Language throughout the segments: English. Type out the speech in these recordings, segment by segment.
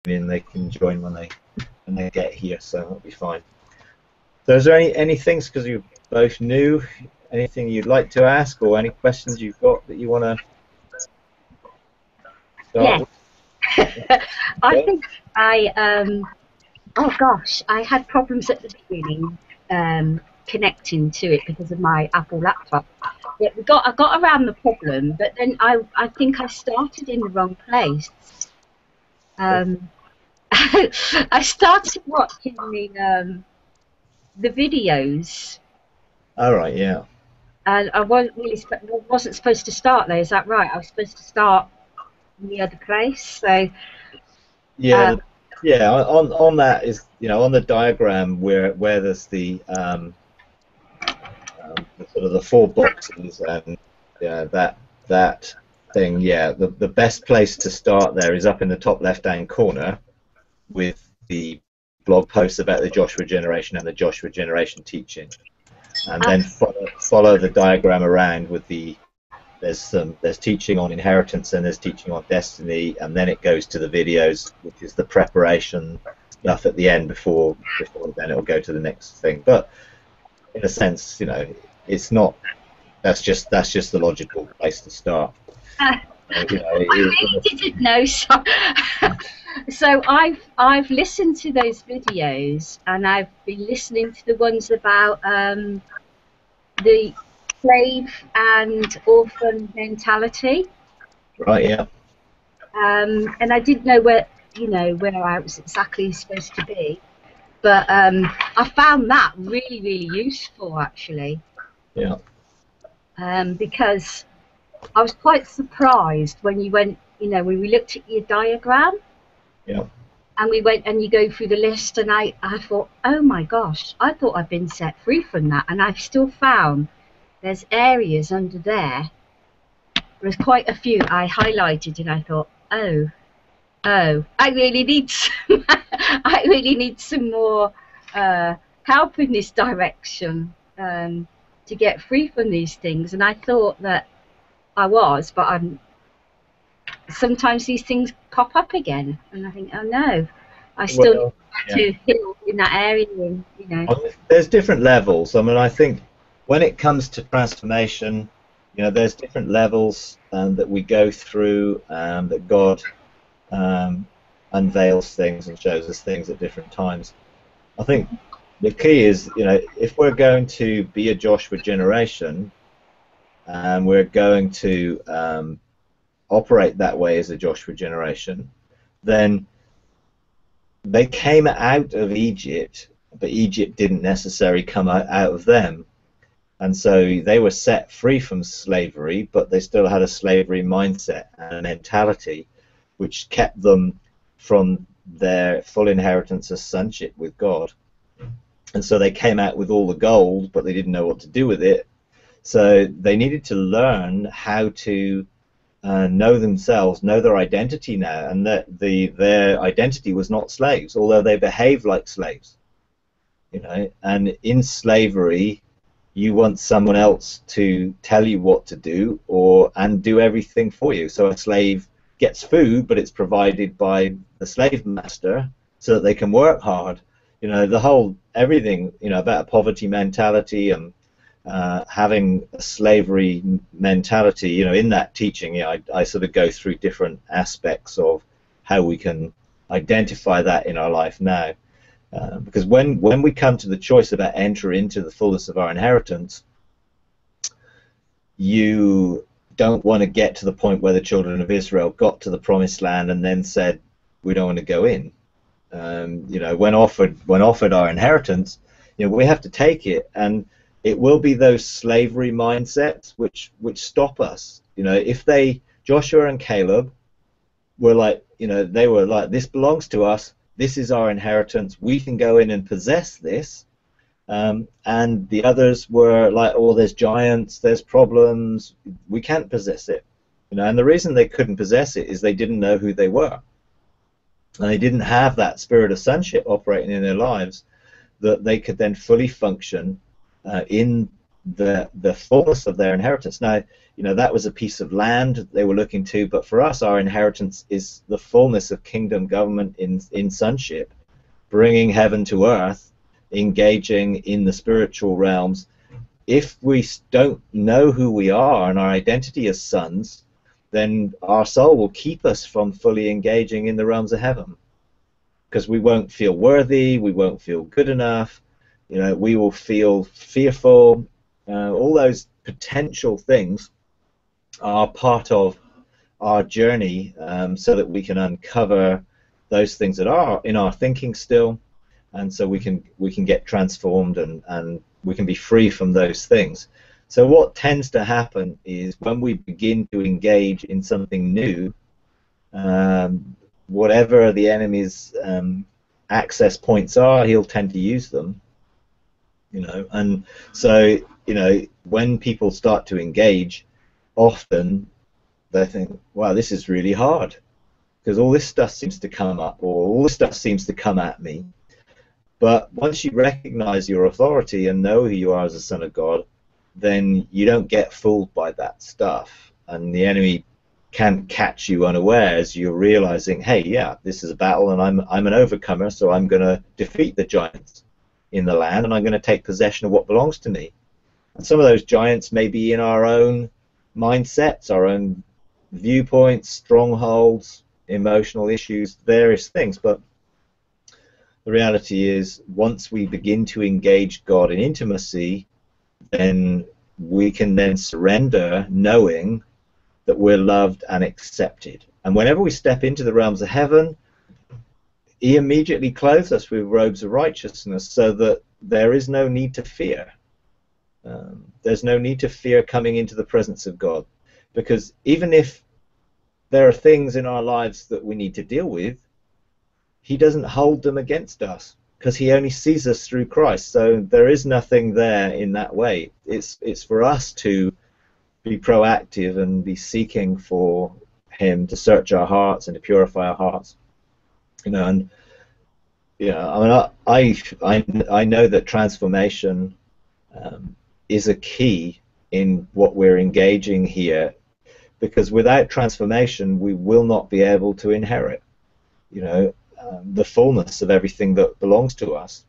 in, they can join when they get here, so that'll be fine. So is there any things, because you're both new, anything you'd like to ask, or any questions you've got that you want to start with? I think oh gosh, I had problems at the beginning connecting to it because of my Apple laptop. Yeah, I got around the problem, but then I think I started in the wrong place. I started watching the videos. All right, yeah. And I wasn't supposed to start there. Is that right? I was supposed to start in the other place. So yeah, yeah. On that is, on the diagram where there's the sort of the 4 boxes and that thing. Yeah, the best place to start there is up in the top left-hand corner with the blog posts about the Joshua generation and the Joshua generation teaching, and then follow the diagram around with there's teaching on inheritance and there's teaching on destiny, and then it goes to the videos, which is the preparation stuff at the end before then it'll go to the next thing. But in a sense, it's not. That's just the logical place to start. I really didn't know. So I've listened to those videos, and I've been listening to the ones about the slave and orphan mentality. Right. Yeah. And I didn't know where I was exactly supposed to be, but I found that really, really useful actually. Yeah. Because I was quite surprised when you went, when we looked at your diagram. Yeah. And we went and you go through the list, and I thought, oh my gosh, I thought I'd been set free from that, and I've still found there's areas under there. There's quite a few I highlighted, and I thought, oh, I really need some more help in this direction to get free from these things. And I thought that I was, but sometimes these things pop up again, and I think, oh no, I still need to heal in that area. There's different levels. I mean, I think when it comes to transformation, there's different levels that we go through, that God unveils things and shows us things at different times. I think the key is, if we're going to be a Joshua generation, and we're going to operate that way as a Joshua generation, then they came out of Egypt, but Egypt didn't necessarily come out of them. And so they were set free from slavery, but they still had a slavery mindset and a mentality which kept them from their full inheritance as sonship with God. And so they came out with all the gold, but they didn't know what to do with it. So they needed to learn how to know themselves, know their identity now, and that their identity was not slaves, although they behaved like slaves. And in slavery, you want someone else to tell you what to do and do everything for you. So a slave gets food, but it's provided by the slave master so that they can work hard. The whole everything about a poverty mentality and having a slavery mentality, in that teaching, I sort of go through different aspects of how we can identify that in our life now. Because when we come to the choice about entering into the fullness of our inheritance, you don't want to get to the point where the children of Israel got to the promised land and then said, we don't want to go in. When offered our inheritance, we have to take it, and it will be those slavery mindsets which stop us. If Joshua and Caleb were like, they were like, this belongs to us, this is our inheritance, we can go in and possess this, and the others were like, oh, there's giants, there's problems, we can't possess it. And the reason they couldn't possess it is they didn't know who they were, and they didn't have that spirit of sonship operating in their lives that they could then fully function in the fullness of their inheritance. Now, that was a piece of land they were looking to, but for us, our inheritance is the fullness of kingdom government in sonship, bringing heaven to earth, engaging in the spiritual realms. If we don't know who we are and our identity as sons, then our soul will keep us from fully engaging in the realms of heaven, because we won't feel worthy, we won't feel good enough, we will feel fearful. All those potential things are part of our journey, so that we can uncover those things that are in our thinking still, and so we can get transformed, and we can be free from those things. So what tends to happen is when we begin to engage in something new, whatever the enemy's access points are, he'll tend to use them. And so when people start to engage, often they think, wow, this is really hard, because all this stuff seems to come up, or all this stuff seems to come at me. But once you recognize your authority and know who you are as a son of God, then you don't get fooled by that stuff, and the enemy can't catch you unawares. You're realizing, hey, yeah, this is a battle, and I'm an overcomer, so I'm going to defeat the giants in the land, and I'm going to take possession of what belongs to me. And some of those giants may be in our own mindsets, our own viewpoints, strongholds, emotional issues, various things. But the reality is, once we begin to engage God in intimacy, then we can then surrender, knowing that we're loved and accepted. And whenever we step into the realms of heaven, he immediately clothes us with robes of righteousness, so that there is no need to fear. There's no need to fear coming into the presence of God, because even if there are things in our lives that we need to deal with, he doesn't hold them against us, because he only sees us through Christ. So there is nothing there in that way. It's for us to be proactive and be seeking for him to search our hearts and to purify our hearts. And I know that transformation is a key in what we're engaging here, because without transformation we will not be able to inherit the fullness of everything that belongs to us.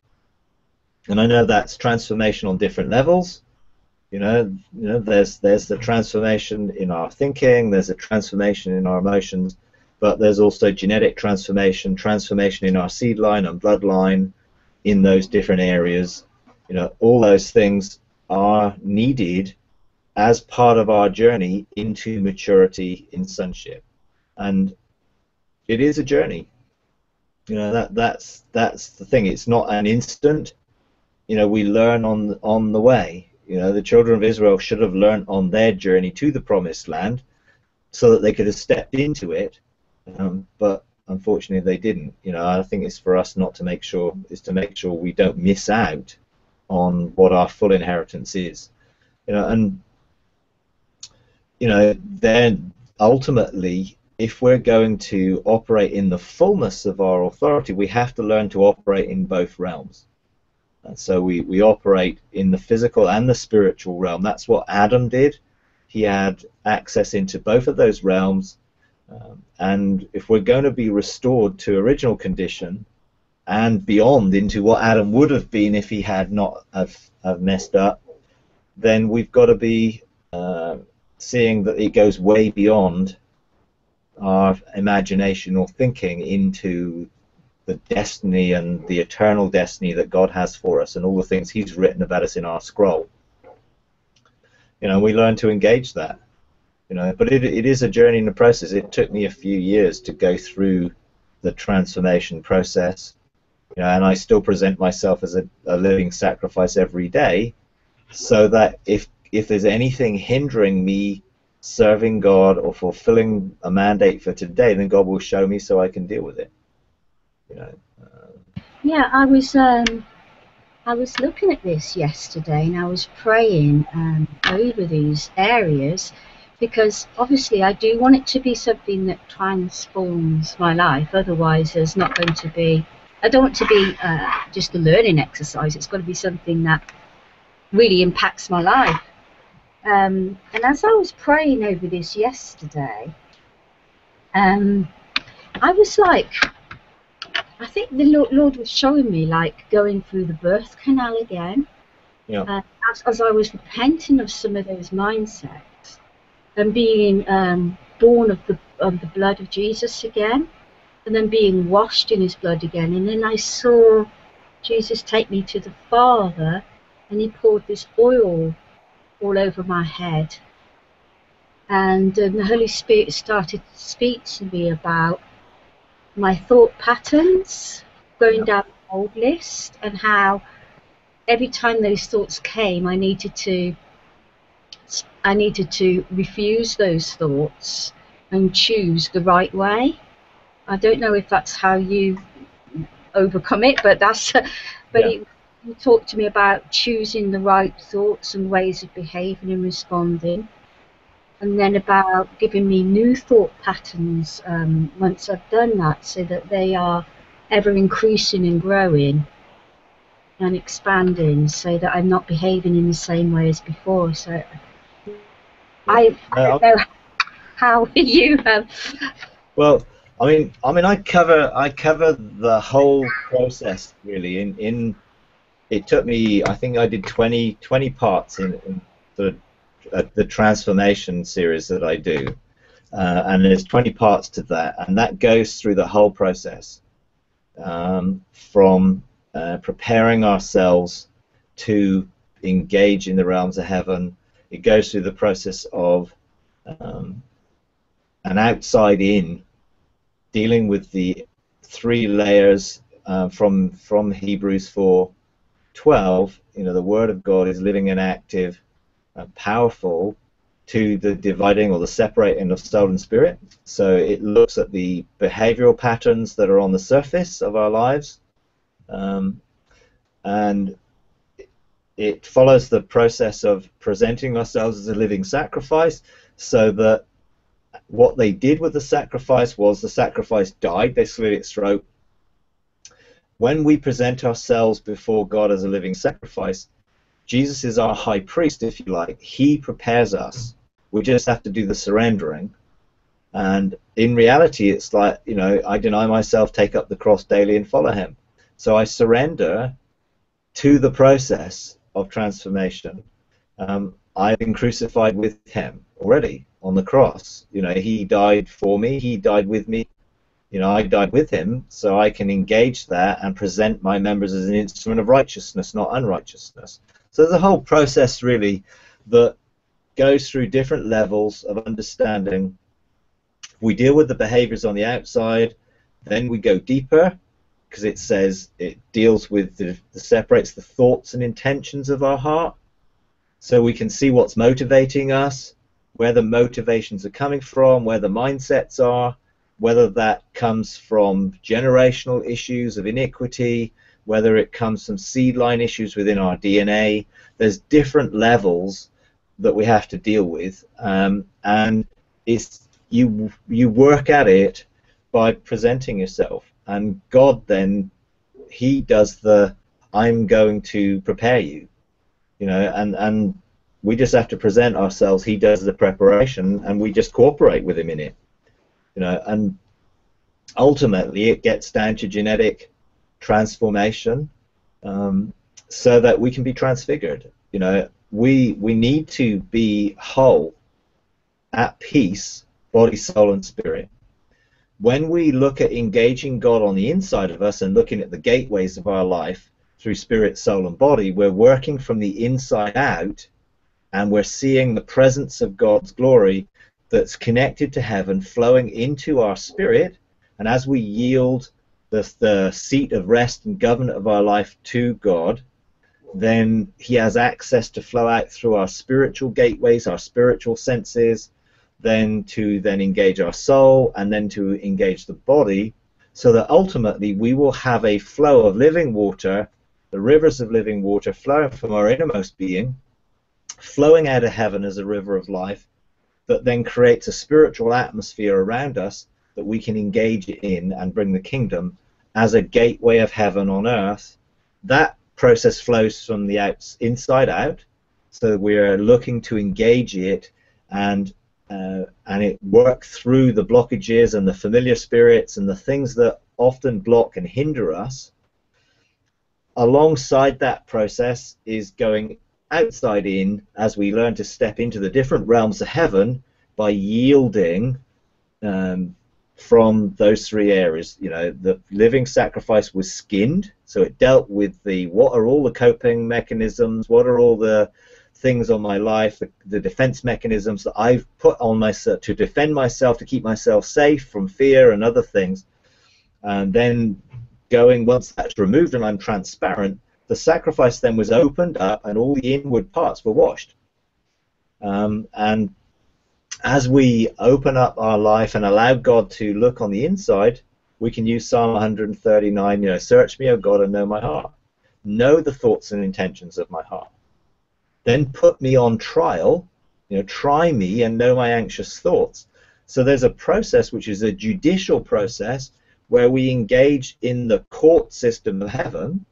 And I know that's transformation on different levels. There's the transformation in our thinking, there's a transformation in our emotions, but there's also genetic transformation in our seed line and bloodline, in those different areas. All those things are needed as part of our journey into maturity in sonship, and it is a journey. That's the thing. It's not an instant. We learn on the way. The children of Israel should have learned on their journey to the promised land, so that they could have stepped into it, but unfortunately they didn't. I think it's for us to make sure we don't miss out on what our full inheritance is. Then ultimately, if we're going to operate in the fullness of our authority, we have to learn to operate in both realms. And so we operate in the physical and the spiritual realm. That's what Adam did. He had access into both of those realms. And if we're going to be restored to original condition and beyond, into what Adam would have been if he had not have messed up, then we've got to be seeing that it goes way beyond our imagination or thinking into the destiny and the eternal destiny that God has for us, and all the things he's written about us in our scroll. We learn to engage that. But it is a journey in the process. It took me a few years to go through the transformation process, and I still present myself as a living sacrifice every day, so that if there's anything hindering me serving God or fulfilling a mandate for today, then God will show me so I can deal with it. Yeah, I was looking at this yesterday, and I was praying over these areas, because obviously I do want it to be something that transforms my life. Otherwise, there's not going to be. I don't want it to be just a learning exercise. It's got to be something that really impacts my life. And as I was praying over this yesterday, I was like, I think the Lord was showing me like going through the birth canal again. Yeah. As I was repenting of some of those mindsets and being born of the blood of Jesus again, and then being washed in his blood again. And then I saw Jesus take me to the Father, and he poured this oil all over my head. And the Holy Spirit started to speak to me about my thought patterns, going down the old list, and how every time those thoughts came, I needed to refuse those thoughts and choose the right way. I don't know if that's how you overcome it, but you talked to me about choosing the right thoughts and ways of behaving and responding, and then about giving me new thought patterns once I've done that, so that they are ever increasing and growing and expanding, so that I'm not behaving in the same way as before. So I don't know how you have. Well, I cover the whole process really. In it took me, I think I did 20 parts in the transformation series that I do, and there's 20 parts to that, and that goes through the whole process, from preparing ourselves to engage in the realms of heaven. It goes through the process of an outside in, dealing with the 3 layers from Hebrews 4:12. The Word of God is living and active and powerful to the dividing or the separating of soul and spirit. So it looks at the behavioral patterns that are on the surface of our lives, and it follows the process of presenting ourselves as a living sacrifice, so that what they did with the sacrifice was the sacrifice died, they slit its throat. When we present ourselves before God as a living sacrifice, Jesus is our high priest, if you like. He prepares us. We just have to do the surrendering. And in reality, it's like, I deny myself, take up the cross daily, and follow him. So I surrender to the process of transformation. I've been crucified with him already on the cross. He died for me. He died with me. I died with him, so I can engage that and present my members as an instrument of righteousness, not unrighteousness. So there's a whole process really that goes through different levels of understanding. We deal with the behaviors on the outside, then we go deeper, because it says it deals with separates the thoughts and intentions of our heart, so we can see what's motivating us, where the motivations are coming from, where the mindsets are, whether that comes from generational issues of iniquity, whether it comes from seed line issues within our DNA. There's different levels that we have to deal with, and it's you work at it by presenting yourself, and God then, he does the I'm going to prepare you, and we just have to present ourselves. He does the preparation, and we just cooperate with him in it. And ultimately it gets down to genetic transformation, so that we can be transfigured. We need to be whole, at peace, body, soul, and spirit. When we look at engaging God on the inside of us and looking at the gateways of our life through spirit, soul, and body, we're working from the inside out, and we're seeing the presence of God's glory that's connected to heaven flowing into our spirit. And as we yield the seat of rest and government of our life to God, then he has access to flow out through our spiritual gateways, our spiritual senses, then to engage our soul, and then to engage the body, so that ultimately we will have a flow of living water, the rivers of living water flowing from our innermost being, flowing out of heaven as a river of life, that then creates a spiritual atmosphere around us that we can engage in and bring the kingdom as a gateway of heaven on earth. That process flows from the inside out, so we're looking to engage it and it work through the blockages and the familiar spirits and the things that often block and hinder us. Alongside that process is going outside in, as we learn to step into the different realms of heaven by yielding from those three areas. You know, the living sacrifice was skinned, so it dealt with what are all the coping mechanisms, what are all the things on my life, the defense mechanisms that I've put on myself to defend myself, to keep myself safe from fear and other things. And then once that's removed and I'm transparent, the sacrifice then was opened up and all the inward parts were washed. And as we open up our life and allow God to look on the inside, we can use Psalm 139, you know, search me, O God, and know my heart. Know the thoughts and intentions of my heart. Then put me on trial, you know, try me and know my anxious thoughts. So there's a process which is a judicial process where we engage in the court system of heaven,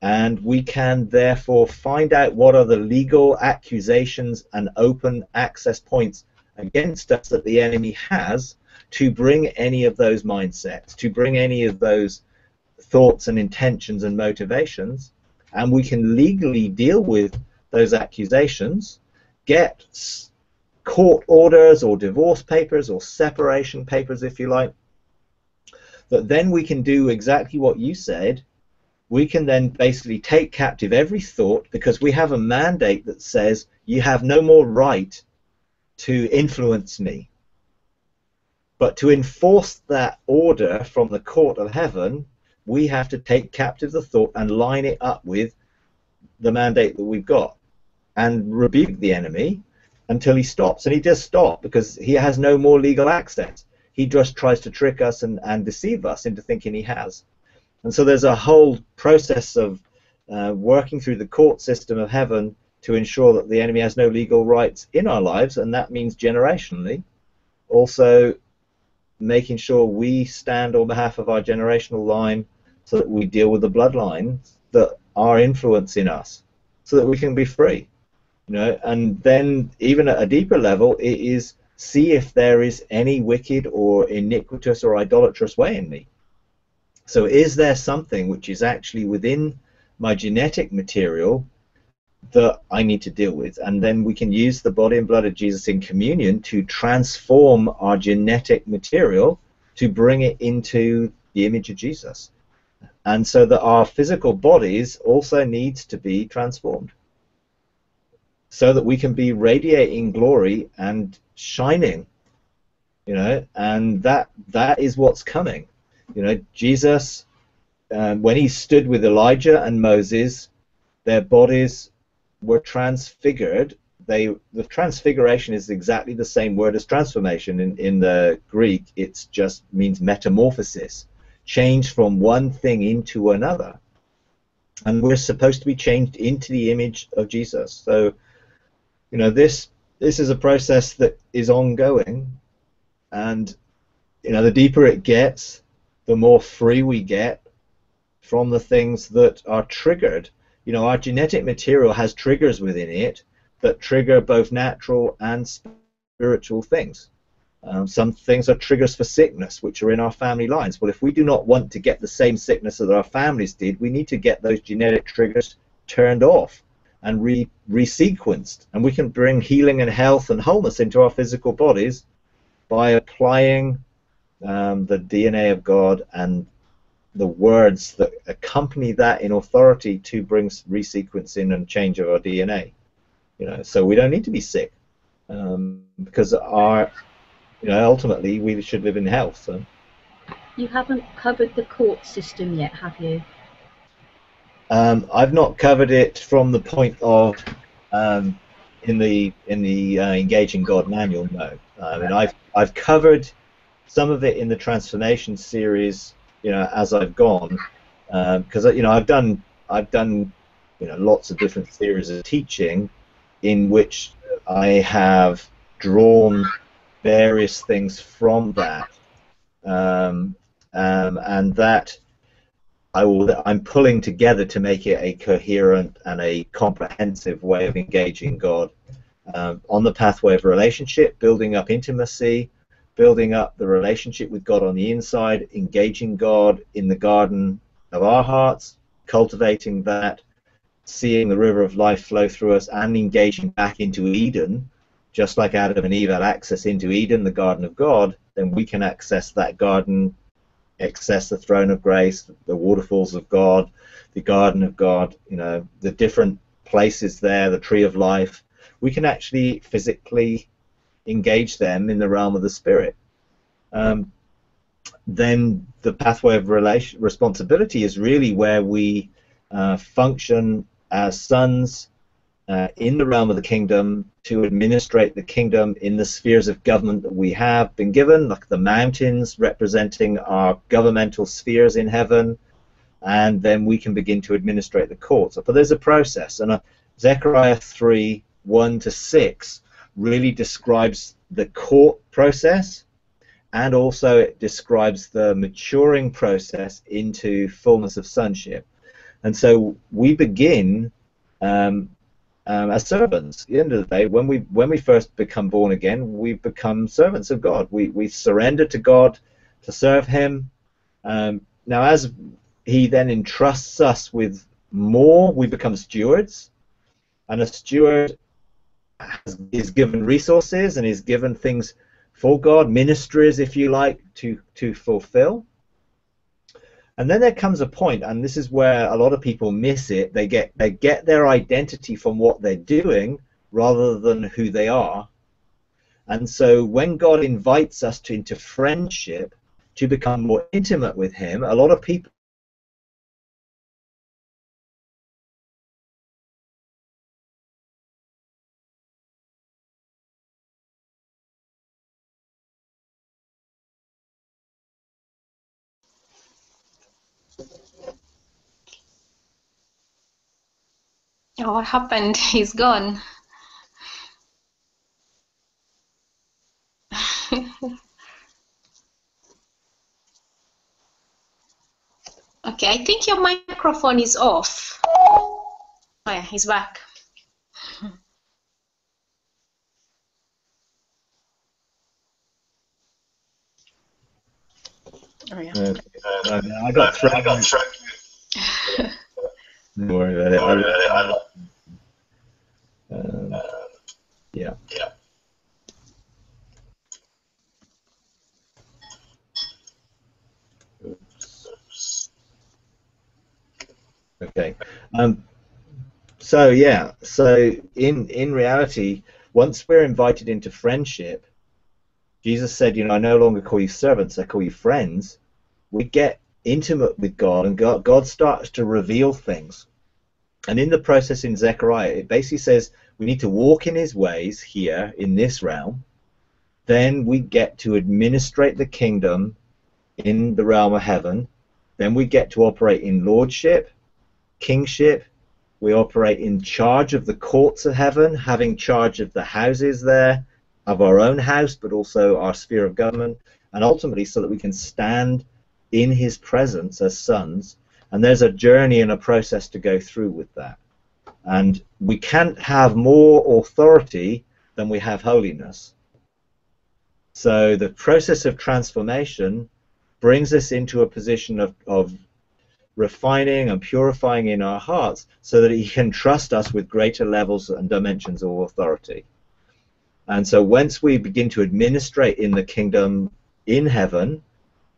and we can therefore find out what are the legal accusations and open access points against us that the enemy has to bring any of those mindsets, to bring any of those thoughts and intentions and motivations, and we can legally deal with those accusations, get court orders or divorce papers or separation papers, if you like, that then we can do exactly what you said. We can then basically take captive every thought, because we have a mandate that says you have no more right to influence me. But to enforce that order from the court of heaven, we have to take captive the thought and line it up with the mandate that we've got and rebuke the enemy until he stops. And he does stop, because he has no more legal access. He just tries to trick us and deceive us into thinking he has. And so there's a whole process of working through the court system of heaven to ensure that the enemy has no legal rights in our lives, and that means generationally. Also making sure we stand on behalf of our generational line so that we deal with the bloodlines that are influencing us so that we can be free. You know, and then even at a deeper level, it is see if there is any wicked or iniquitous or idolatrous way in me. So is there something which is actually within my genetic material that I need to deal with? And then we can use the body and blood of Jesus in communion to transform our genetic material to bring it into the image of Jesus. And so that our physical bodies also needs to be transformed so that we can be radiating glory and shining, you know, and that is what's coming. You know, Jesus, when he stood with Elijah and Moses, their bodies were transfigured. The transfiguration is exactly the same word as transformation in the Greek. It just means metamorphosis, change from one thing into another. And we're supposed to be changed into the image of Jesus. So, you know, this is a process that is ongoing, and you know, the deeper it gets, the more free we get from the things that are triggered. You know, our genetic material has triggers within it that trigger both natural and spiritual things. Some things are triggers for sickness, which are in our family lines. Well, if we do not want to get the same sickness that our families did, we need to get those genetic triggers turned off and resequenced, and we can bring healing and health and wholeness into our physical bodies by applying the DNA of God and the words that accompany that in authority to bring resequencing and change of our DNA. You know, so we don't need to be sick, because ultimately we should live in health. So. You haven't covered the court system yet, have you? I've not covered it from the point of in the Engaging God manual. No, I mean I've covered some of it in the transformation series, you know, as I've gone, because you know I've done you know lots of different series of teaching in which I have drawn various things from that, and that I'm pulling together to make it a coherent and a comprehensive way of engaging God on the pathway of relationship, building up intimacy, building up the relationship with God on the inside, engaging God in the garden of our hearts, cultivating that, seeing the river of life flow through us, and engaging back into Eden, just like Adam and Eve had access into Eden, the garden of God. Then we can access that garden, access the throne of grace, the waterfalls of God, the garden of God, the different places there, the tree of life. We can actually physically engage them in the realm of the spirit. Then the pathway of responsibility is really where we function as sons in the realm of the kingdom to administrate the kingdom in the spheres of government that we have been given, like the mountains representing our governmental spheres in heaven, and then we can begin to administrate the courts. But there's a process, and Zechariah 3:1-6 really describes the court process, and also it describes the maturing process into fullness of sonship. And so we begin as servants. At the end of the day, when we first become born again, we become servants of God. We surrender to God to serve Him. Now, as He then entrusts us with more, we become stewards, and a steward is given resources and is given things for God, ministries, if you like, to fulfill. And then there comes a point, and this is where a lot of people miss it. They get their identity from what they're doing rather than who they are. And so when God invites us into friendship, to become more intimate with Him, a lot of people Oh, what happened? He's gone. Okay, I think your microphone is off. Oh yeah, he's back. Oh yeah. I got thrown. Don't worry about it. Yeah. Oops. Okay. So in reality, once we're invited into friendship, Jesus said, I no longer call you servants, I call you friends. We get intimate with God, and God starts to reveal things. And in the process in Zechariah, it basically says we need to walk in His ways here in this realm. Then we get to administrate the kingdom in the realm of heaven. Then we get to operate in lordship, kingship. We operate in charge of the courts of heaven, having charge of the houses there, of our own house, but also our sphere of government, and ultimately so that we can stand in His presence as sons. And there's a journey and a process to go through with that. And we can't have more authority than we have holiness. So the process of transformation brings us into a position of refining and purifying in our hearts so that He can trust us with greater levels and dimensions of authority. And so once we begin to administrate in the kingdom in heaven,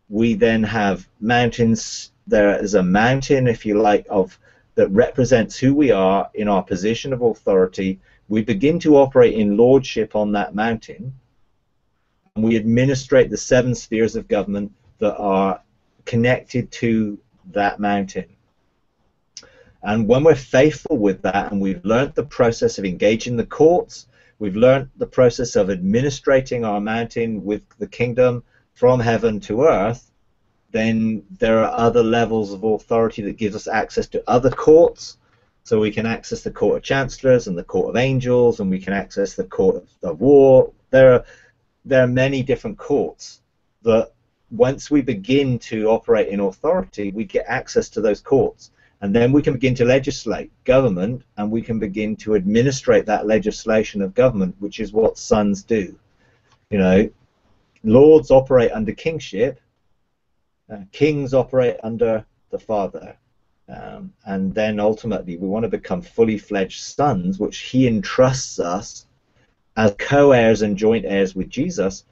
we then have mountains. There is a mountain, if you like, that represents who we are in our position of authority. We begin to operate in lordship on that mountain, and we administrate the 7 spheres of government that are connected to that mountain. And when we're faithful with that, and we've learned the process of engaging the courts, we've learned the process of administrating our mountain with the kingdom from heaven to earth, then there are other levels of authority that gives us access to other courts. So we can access the court of chancellors and the court of angels, and we can access the court of war. There are many different courts that once we begin to operate in authority, we get access to those courts, and then we can begin to legislate government, and we can begin to administrate that legislation of government, which is what sons do. You know, lords operate under kingship, kings operate under the Father, and then ultimately we want to become fully fledged sons, which he entrusts us as co-heirs and joint heirs with Jesus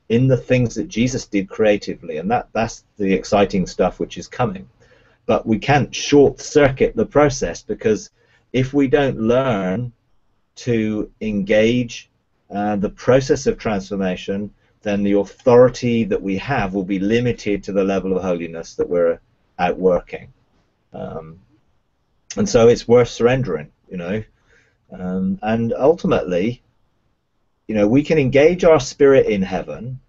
in the things that Jesus did creatively, and that's the exciting stuff which is coming. But we can't short-circuit the process, because if we don't learn to engage the process of transformation, then the authority that we have will be limited to the level of holiness that we're outworking. And so it's worth surrendering, you know. And ultimately, you know, we can engage our spirit in heaven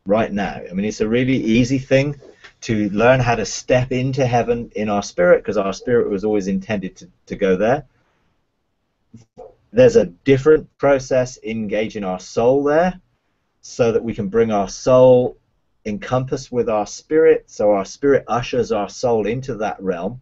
right now. I mean, it's a really easy thing to learn how to step into heaven in our spirit, because our spirit was always intended to go there. There's a different process engaging our soul there, so that we can bring our soul encompassed with our spirit, so our spirit ushers our soul into that realm,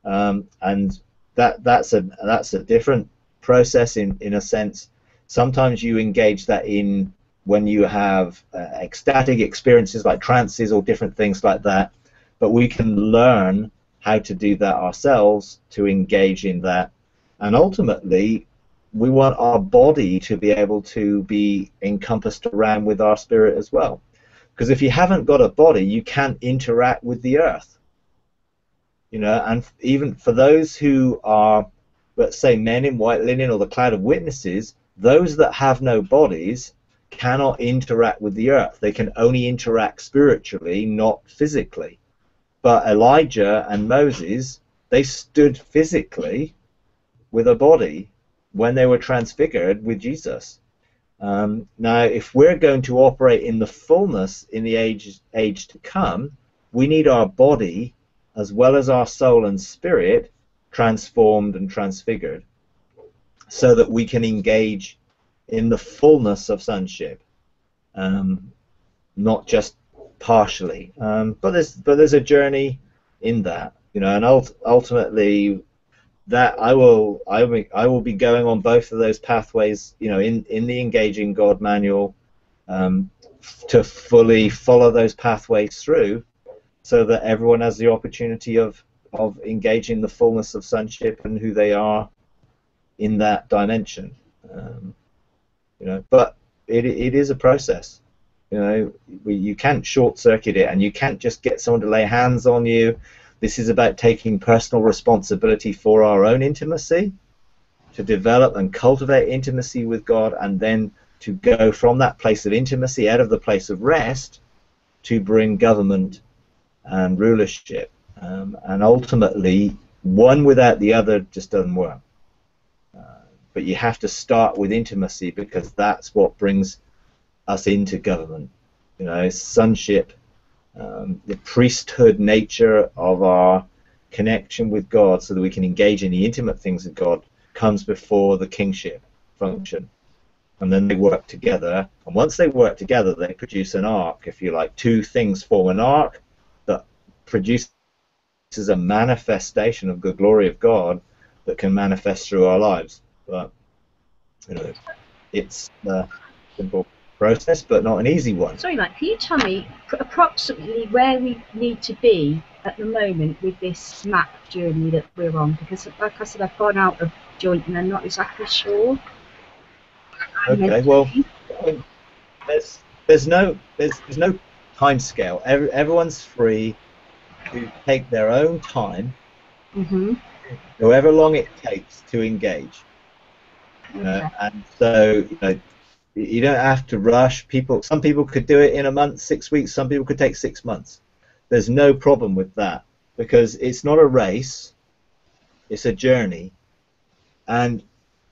and that's a different process in a sense. Sometimes you engage that in when you have ecstatic experiences like trances or different things like that, but we can learn how to do that ourselves, to engage in that. And ultimately, we want our body to be able to be encompassed around with our spirit as well. Because if you haven't got a body, you can't interact with the earth. You know, and even for those who are, let's say, men in white linen or the cloud of witnesses, those that have no bodies cannot interact with the earth. They can only interact spiritually, not physically. But Elijah and Moses, they stood physically with a body when they were transfigured with Jesus. Now, if we're going to operate in the fullness in the age to come, we need our body as well as our soul and spirit transformed and transfigured, so that we can engage in the fullness of sonship, not just partially. But there's a journey in that, you know, and ultimately that I will be going on both of those pathways, you know, in the Engaging God manual, to fully follow those pathways through, so that everyone has the opportunity of engaging the fullness of sonship and who they are in that dimension. You know, but it is a process. You know, you can't short circuit it, and you can't just get someone to lay hands on you. This is about taking personal responsibility for our own intimacy, to develop and cultivate intimacy with God, and then to go from that place of intimacy out of the place of rest to bring government and rulership. And ultimately, one without the other just doesn't work. But you have to start with intimacy, because that's what brings us into government. You know, sonship, the priesthood nature of our connection with God, so that we can engage in the intimate things of God, comes before the kingship function. And then they work together. And once they work together, they produce an arc, if you like. Two things form an arc that produces a manifestation of the glory of God that can manifest through our lives. But, you know, it's a simple process, but not an easy one. Sorry, Mike, can you tell me approximately where we need to be at the moment with this map journey that we're on? Because, like I said, I've gone out of joint and I'm not exactly sure. Okay, well, there's no time scale. Everyone's free to take their own time, however long it takes to engage. Okay. And so, you know, you don't have to rush. Some people could do it in a month, 6 weeks. Some people could take 6 months. There's no problem with that, because it's not a race; it's a journey. And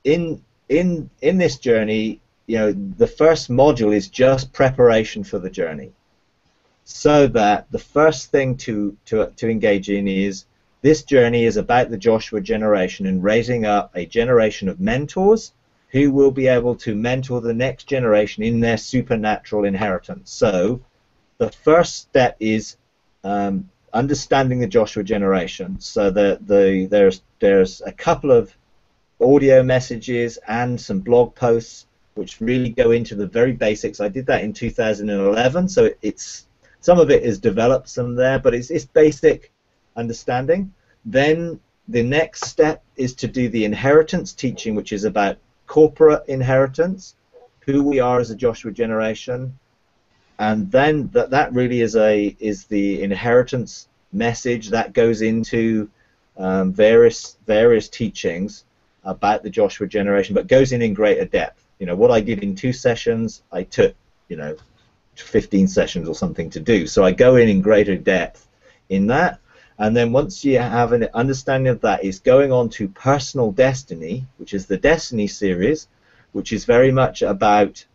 in this journey, you know, the first module is just preparation for the journey, so that the first thing to engage in is, this journey is about the Joshua generation and raising up a generation of mentors who will be able to mentor the next generation in their supernatural inheritance. So the first step is understanding the Joshua generation. So there's a couple of audio messages and some blog posts which really go into the very basics. I did that in 2011, so it's some of it is developed some there, but it's basic understanding. Then the next step is to do the inheritance teaching, which is about corporate inheritance, who we are as a Joshua generation, and then that really is the inheritance message that goes into various teachings about the Joshua generation, but goes in greater depth. You know, what I did in 2 sessions, I took 15 sessions or something to do. So I go in greater depth in that, and then once you have an understanding of that, is going on to personal destiny, which is the Destiny series, which is very much about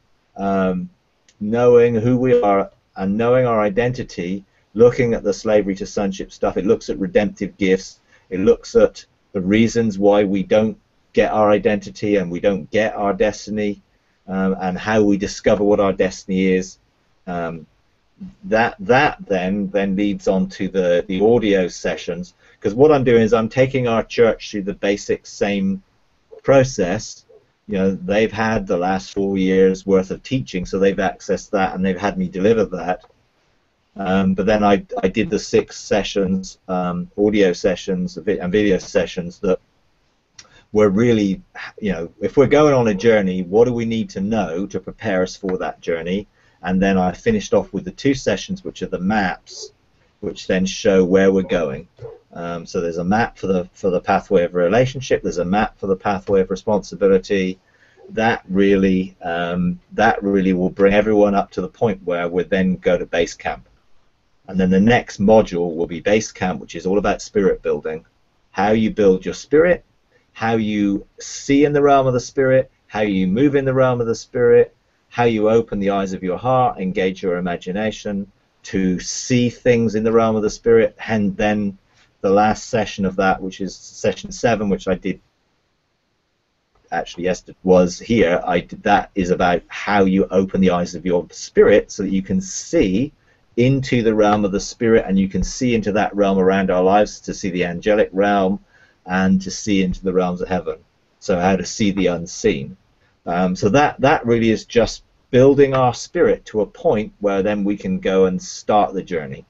knowing who we are and knowing our identity, looking at the slavery to sonship stuff. It looks at redemptive gifts. It looks at the reasons why we don't get our identity and we don't get our destiny, and how we discover what our destiny is. That then leads on to the audio sessions, because what I'm doing is I'm taking our church through the basic same process. You know, they've had the last 4 years worth of teaching, so they've accessed that and they've had me deliver that. But then I did the 6 sessions, audio sessions and video sessions, that were really, if we're going on a journey, what do we need to know to prepare us for that journey? And then I finished off with the 2 sessions, which are the maps, which then show where we're going. So there's a map for the pathway of relationship. There's a map for the pathway of responsibility. That really will bring everyone up to the point where we then go to base camp. And then the next module will be base camp, which is all about spirit building, how you build your spirit, how you see in the realm of the spirit, how you move in the realm of the spirit, how you open the eyes of your heart, engage your imagination to see things in the realm of the spirit. And then the last session of that, which is session 7, which I did actually yesterday, was here. That is about how you open the eyes of your spirit so that you can see into the realm of the spirit, and you can see into that realm around our lives, to see the angelic realm and to see into the realms of heaven. So how to see the unseen. So that really is just building our spirit to a point where then we can go and start the journey.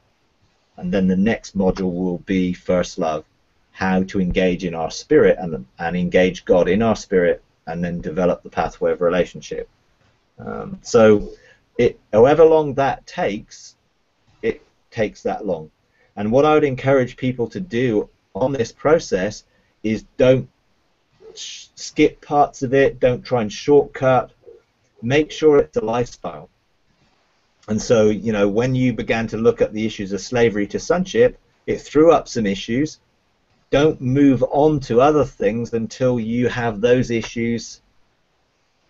And then the next module will be first love, how to engage in our spirit and engage God in our spirit, and then develop the pathway of relationship. So however long that takes, it takes that long. And what I would encourage people to do on this process is don't skip parts of it, don't try and shortcut, make sure it's a lifestyle. And so, when you began to look at the issues of slavery to sonship, it threw up some issues. Don't move on to other things until you have those issues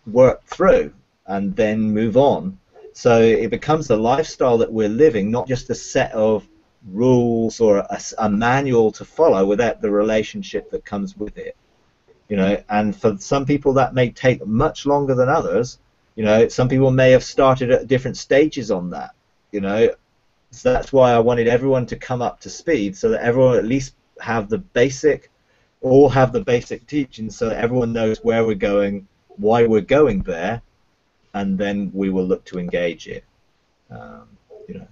worked through, and then move on. So it becomes a lifestyle that we're living, not just a set of rules or a manual to follow without the relationship that comes with it. And for some people that may take much longer than others. Some people may have started at different stages on that. So that's why I wanted everyone to come up to speed, so that everyone at least have the basic teaching, so that everyone knows where we're going, why we're going there, and then we will look to engage it.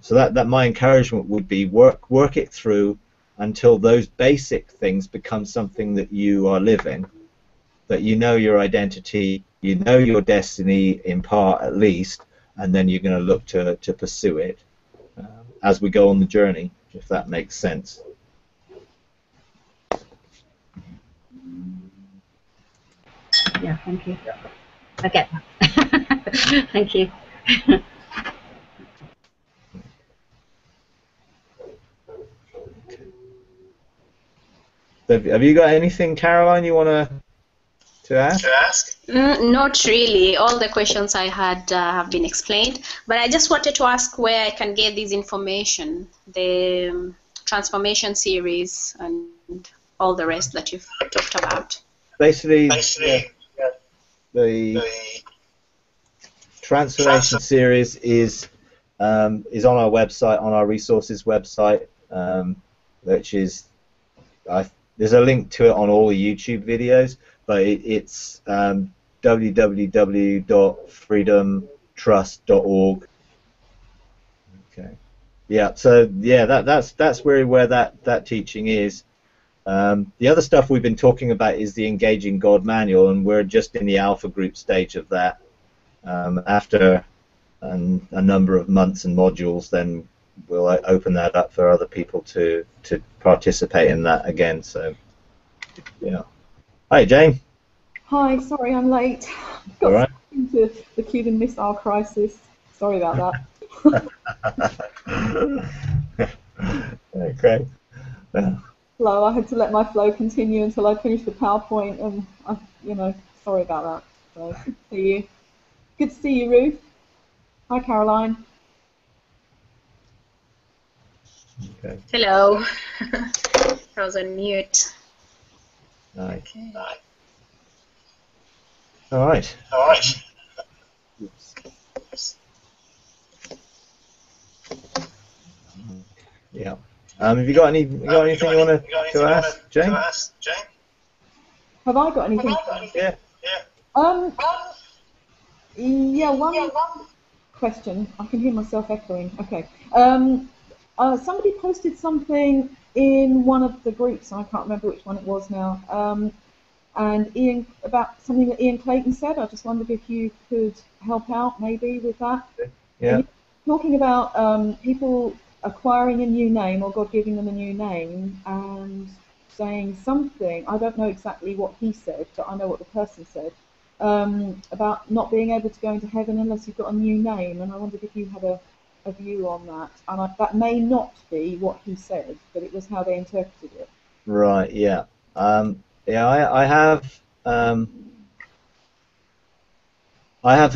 So that my encouragement would be work it through until those basic things become something that you are living, that you know your identity, you know your destiny in part at least, and then you're going to look to pursue it as we go on the journey, if that makes sense. Yeah, thank you. I get that. Thank you. Have you got anything, Caroline, you want to ask? Not really. All the questions I had have been explained, but I just wanted to ask where I can get this information, the transformation series and all the rest that you've talked about. Basically the transformation series is is on our website, on our resources website, which is, there's a link to it on all the YouTube videos, but it's www.freedomtrust.org. Okay. Yeah. So yeah, that's really where that teaching is. The other stuff we've been talking about is the Engaging God manual, and we're just in the alpha group stage of that. After a number of months and modules, then we'll open that up for other people to participate in that again. So, yeah. Hi, Jane. Hi, sorry I'm late. Got All right. into the Cuban Missile Crisis. Sorry about that. Okay. Yeah. Flow. I had to let my flow continue until I finished the PowerPoint, and sorry about that. So, good to see you. Good to see you, Ruth. Hi, Caroline. Okay. Hello. I was on mute. Nice. Okay. All right. Oops. Yeah. Have you got anything you want to ask, Jane? Have I got anything? Yeah. Yeah, one question. I can hear myself echoing. Okay. Somebody posted something in one of the groups, I can't remember which one it was now, and Ian, about something that Ian Clayton said. I just wondered if you could help out maybe with that. Yeah. Talking about people acquiring a new name, or God giving them a new name, and saying something, I don't know exactly what he said, but I know what the person said, about not being able to go into heaven unless you've got a new name, and I wondered if you had a view on that. And that may not be what he said, but it was how they interpreted it. Right, yeah. Yeah, I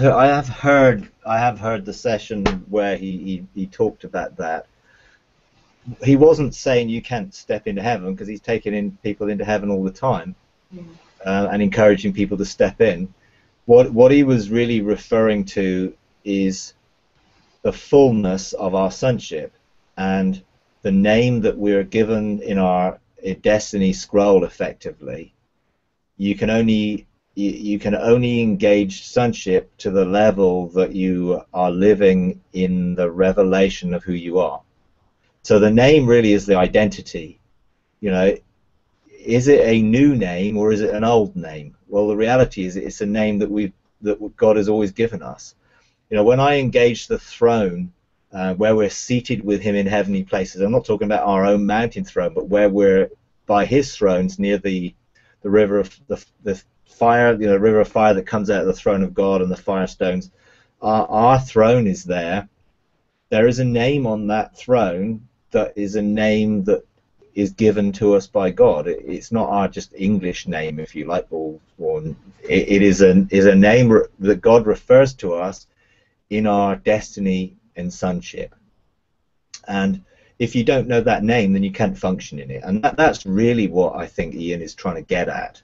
have heard the session where he talked about that. He wasn't saying you can't step into heaven, because he's taking in people into heaven all the time, and encouraging people to step in. What he was really referring to is the fullness of our sonship, and the name that we're given in our destiny scroll. Effectively, you can only engage sonship to the level that you are living in the revelation of who you are. So the name really is the identity. Is it a new name or is it an old name? Well, the reality is it's a name that God has always given us. When I engage the throne, where we're seated with Him in heavenly places, I'm not talking about our own mountain throne, but where we're by His thrones near the river of the fire, the river of fire that comes out of the throne of God, and the fire stones. Our throne is there. There is a name on that throne that is a name that is given to us by God. It's not our just English name, if you like, or it is a name that God refers to us in our destiny and sonship. And if you don't know that name, then you can't function in it. And that's really what I think Ian is trying to get at.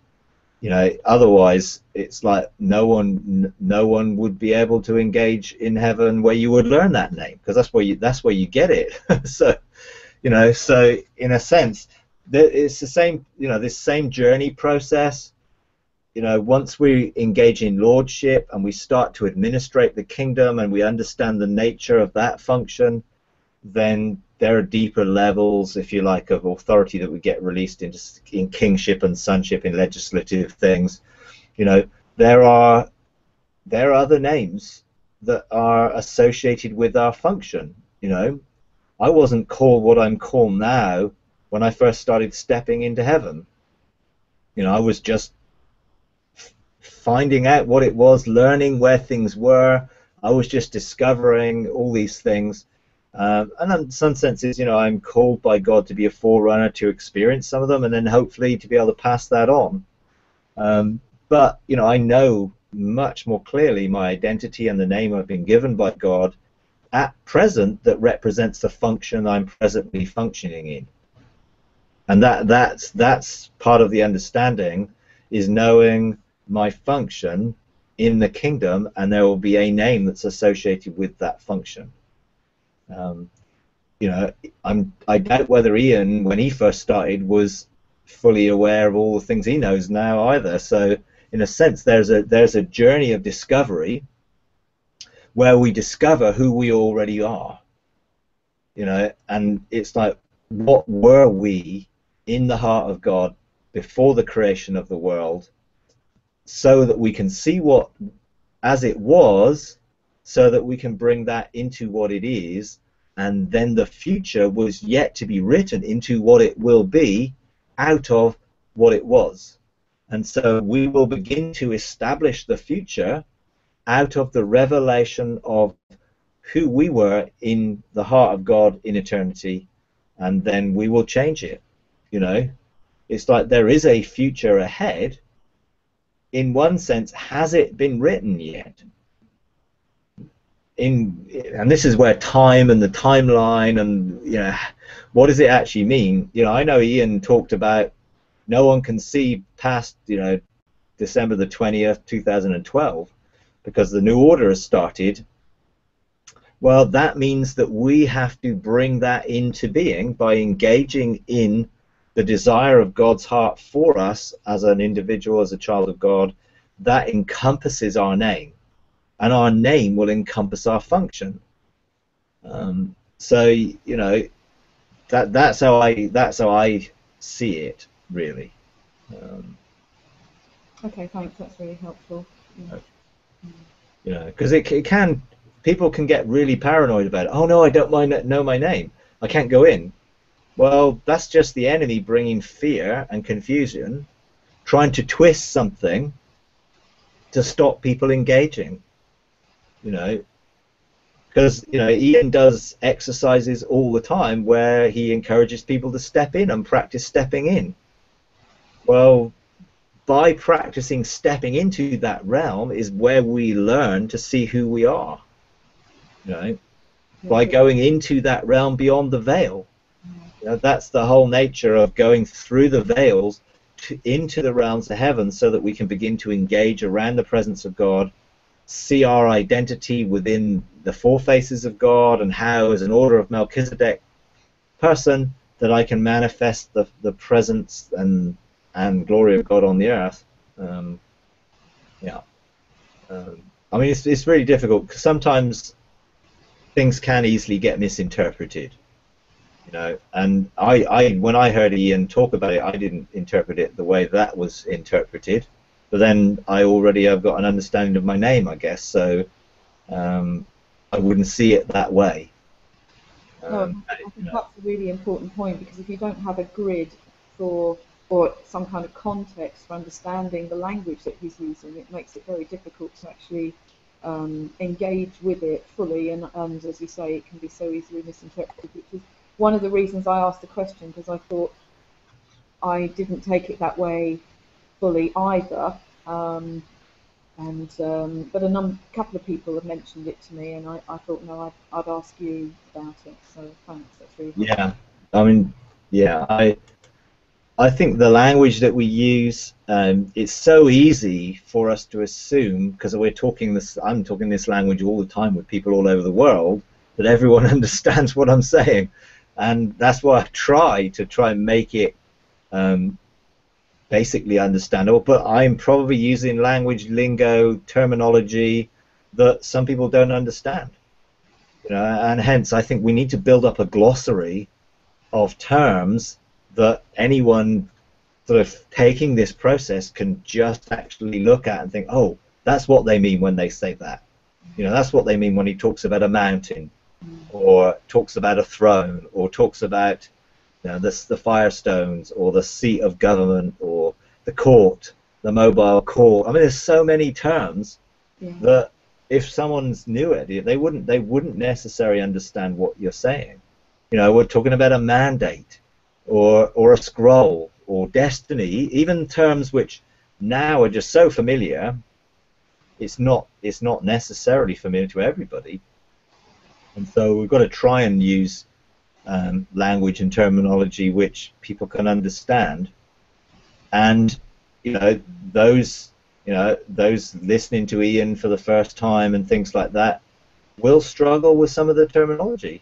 Otherwise it's like no one would be able to engage in heaven where you would learn that name, because that's where you get it. So so in a sense it's the same, this same journey process. Once we engage in lordship and we start to administrate the kingdom and we understand the nature of that function, then there are deeper levels, if you like, of authority that we get released in kingship and sonship, in legislative things. There are other names that are associated with our function. I wasn't called what I'm called now when I first started stepping into heaven. I was just finding out what it was, learning where things were. I was just discovering all these things. And in some senses, I'm called by God to be a forerunner, to experience some of them, and then hopefully to be able to pass that on. But, I know much more clearly my identity and the name I've been given by God at present that represents the function I'm presently functioning in. And that's part of the understanding, is knowing my function in the kingdom, and there will be a name that's associated with that function. You know, I doubt whether Ian, when he first started, was fully aware of all the things he knows now either. So in a sense, there's a journey of discovery where we discover who we already are. You know, and it's like, what were we in the heart of God before the creation of the world, so that we can see what as it was, so that we can bring that into what it is, and then the future was yet to be written into what it will be out of what it was. And so we will begin to establish the future out of the revelation of who we were in the heart of God in eternity, and then we will change it. You know, it's like there is a future ahead. In one sense, has it been written yet? And this is where time and the timeline and, you know, what does it actually mean? You know, I know Ian talked about no one can see past, you know, December the 20th, 2012, because the new order has started. Well, that means that we have to bring that into being by engaging in the desire of God's heart for us as an individual, as a child of God. That encompasses our name, and our name will encompass our function. So, you know, that's how I see it, really. Okay, thanks. That's really helpful. Yeah. You know, because people can get really paranoid about it. Oh no, I don't know my name. I can't go in. Well, that's just the enemy bringing fear and confusion, trying to twist something to stop people engaging. You know, because, you know, Ian does exercises all the time where he encourages people to step in and practice stepping in. Well, by practicing stepping into that realm is where we learn to see who we are. You know, by going into that realm beyond the veil. You know, that's the whole nature of going through the veils into the realms of heaven, so that we can begin to engage around the presence of God, see our identity within the four faces of God, and how, as an order of Melchizedek person, that I can manifest the presence and glory of God on the earth. Yeah. I mean, it's really difficult, because sometimes things can easily get misinterpreted, you know. And when I heard Ian talk about it, I didn't interpret it the way that was interpreted. But then I already have got an understanding of my name, I guess. So I wouldn't see it that way. I think that's a really important point, because if you don't have a grid or some kind of context for understanding the language that he's using, it makes it very difficult to actually engage with it fully, and as you say, it can be so easily misinterpreted, which is one of the reasons I asked the question, because I thought I didn't take it that way fully either, but a couple of people have mentioned it to me, and I thought, no, I'd ask you about it, so thanks, that's really helpful. Yeah, I mean, yeah, I think the language that we use, it's so easy for us to assume, because I'm talking this language all the time with people all over the world, that everyone understands what I'm saying, and that's why I try and make it basically understandable. But I'm probably using language, lingo, terminology that some people don't understand, you know, and hence I think we need to build up a glossary of terms that anyone sort of taking this process can just actually look at and think, oh, that's what they mean when they say that. You know, that's what they mean when he talks about a mountain, or talks about a throne, or talks about, you know, the firestones, or the seat of government, or the court, the mobile court. I mean, there's so many terms that if someone knew it, they wouldn't necessarily understand what you're saying. You know, we're talking about a mandate, or a scroll, or destiny, even terms which now are just so familiar. It's not necessarily familiar to everybody, and so we've got to try and use language and terminology which people can understand. And you know, those listening to Ian for the first time and things like that will struggle with some of the terminology.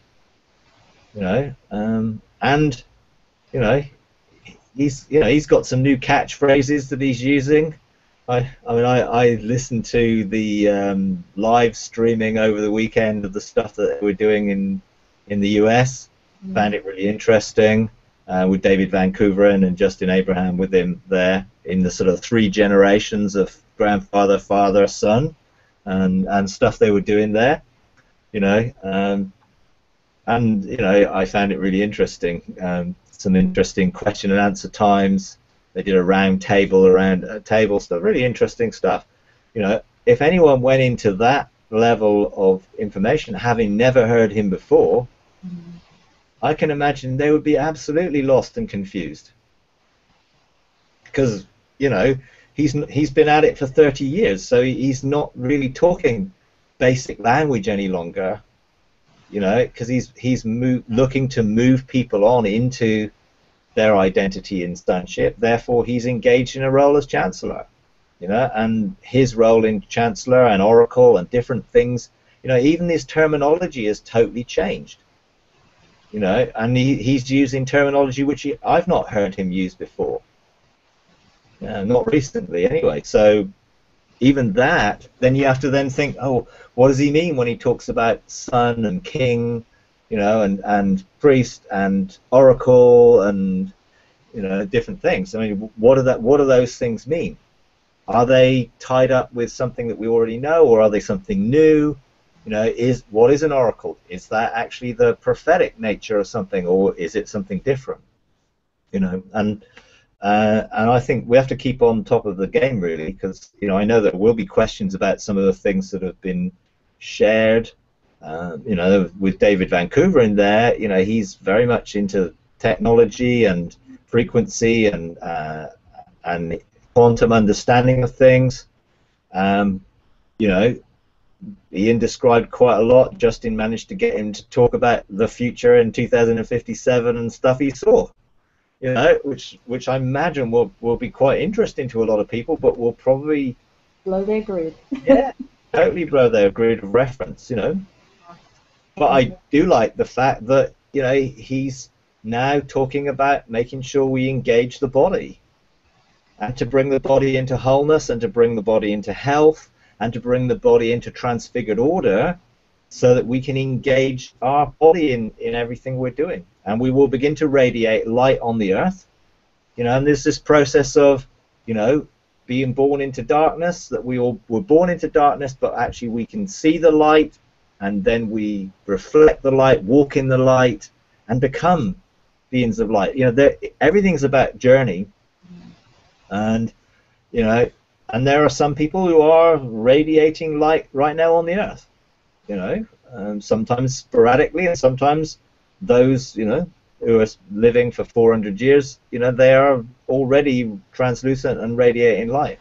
you know, and you know, he's got some new catchphrases that he's using. I listened to the live streaming over the weekend of the stuff that we're doing in the US. Found it really interesting, with David Vancouver and Justin Abraham with him there in the sort of 3 generations of grandfather, father, son, and stuff they were doing there, you know. And you know, I found it really interesting. Some interesting question and answer times. They did a round table around a table stuff. Really interesting stuff. You know, if anyone went into that level of information, having never heard him before, I can imagine they would be absolutely lost and confused. Because, you know, he's been at it for 30 years, so he's not really talking basic language any longer. You know, because he's looking to move people on into their identity in sonship. Therefore, he's engaged in a role as chancellor. You know, and his role in chancellor and oracle and different things. You know, even his terminology has totally changed. You know, and he's using terminology which I've not heard him use before. Not recently, anyway. So even that, then you have to then think, oh, what does he mean when he talks about son and king, you know, and priest and oracle and, you know, different things? I mean, what do those things mean? Are they tied up with something that we already know, or are they something new? You know, what is an oracle? Is that actually the prophetic nature of something, or is it something different? You know, and I think we have to keep on top of the game, really, because, you know, I know there will be questions about some of the things that have been shared. You know, with David Vancouver in there, you know, he's very much into technology and frequency and quantum understanding of things. You know, Ian described quite a lot. Justin managed to get him to talk about the future in 2057 and stuff he saw. You know, which I imagine will be quite interesting to a lot of people, but will probably blow their grid. Yeah, totally blow their grid of reference. You know, but I do like the fact that, you know, he's now talking about making sure we engage the body, and to bring the body into wholeness, and to bring the body into health, and to bring the body into transfigured order, so that we can engage our body in everything we're doing. And we will begin to radiate light on the earth. You know, and there's this process of, you know, being born into darkness, that we all were born into darkness, but actually we can see the light, and then we reflect the light, walk in the light, and become beings of light. You know, everything's about journey. And, you know, and there are some people who are radiating light right now on the earth. You know, sometimes sporadically, and sometimes those, you know, who are living for 400 years, you know, they are already translucent and radiating light.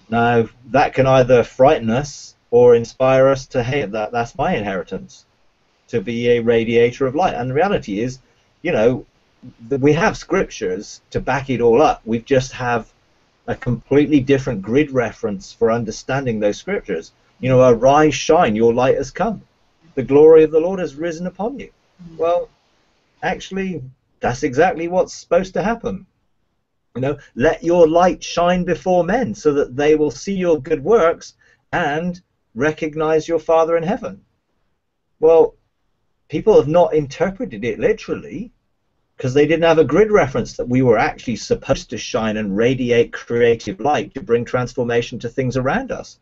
Now, that can either frighten us or inspire us to, hey, that's my inheritance, to be a radiator of light. And the reality is, you know, we have scriptures to back it all up. We just have a completely different grid reference for understanding those scriptures. You know, arise, shine, your light has come. The glory of the Lord has risen upon you. Well, actually, that's exactly what's supposed to happen. You know, let your light shine before men, so that they will see your good works and recognize your Father in heaven. Well, people have not interpreted it literally, because they didn't have a grid reference that we were actually supposed to shine and radiate creative light to bring transformation to things around us.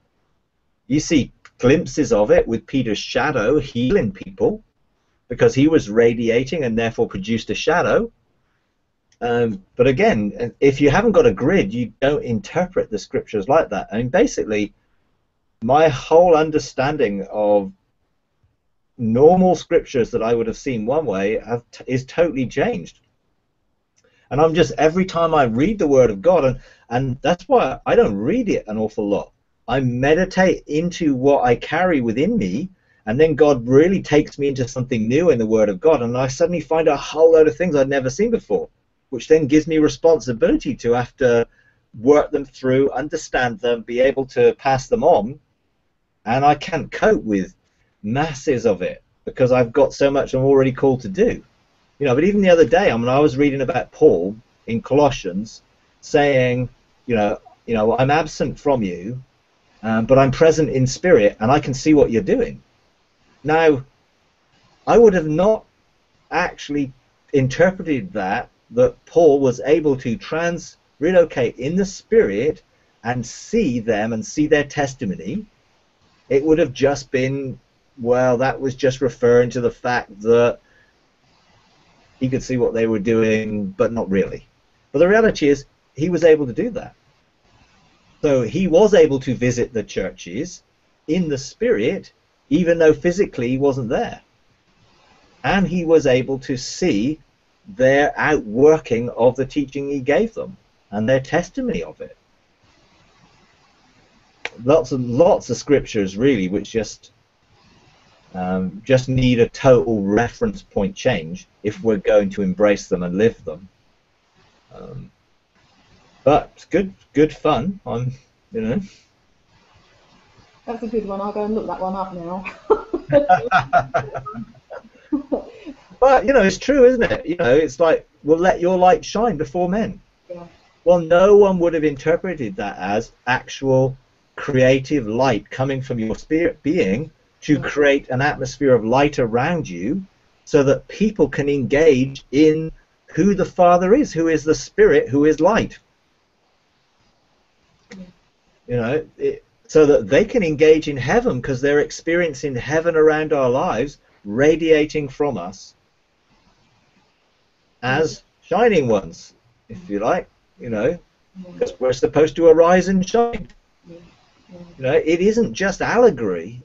You see glimpses of it with Peter's shadow healing people, because he was radiating and therefore produced a shadow. But again, if you haven't got a grid, you don't interpret the scriptures like that. I mean, basically, my whole understanding of normal scriptures that I would have seen one way is totally changed. And I'm just, every time I read the Word of God, and that's why I don't read it an awful lot. I meditate into what I carry within me, and then God really takes me into something new in the Word of God, and I suddenly find a whole load of things I'd never seen before, which then gives me responsibility to have to work them through, understand them, be able to pass them on, and I can't cope with masses of it. because I've got so much I'm already called to do. You know, but even the other day, I mean, I was reading about Paul in Colossians saying, you know, I'm absent from you, but I'm present in spirit, and I can see what you're doing. Now, I would have not actually interpreted that Paul was able to relocate in the spirit and see them and see their testimony. It would have just been, well, that was just referring to the fact that he could see what they were doing, but not really. But the reality is, he was able to do that. So he was able to visit the churches in the spirit, even though physically he wasn't there. And he was able to see their outworking of the teaching he gave them and their testimony of it. Lots of scriptures really which just need a total reference point change if we're going to embrace them and live them. But it's good fun. You know. That's a good one. I'll go and look that one up now. But you know, it's true, isn't it? You know, it's like, well, let your light shine before men. Yeah. Well, no one would have interpreted that as actual creative light coming from your spirit being to create an atmosphere of light around you so that people can engage in who the Father is, who is the Spirit, who is light. You know, so that they can engage in heaven because they're experiencing heaven around our lives, radiating from us as shining ones, if you like, you know, because we're supposed to arise and shine. You know, it isn't just allegory,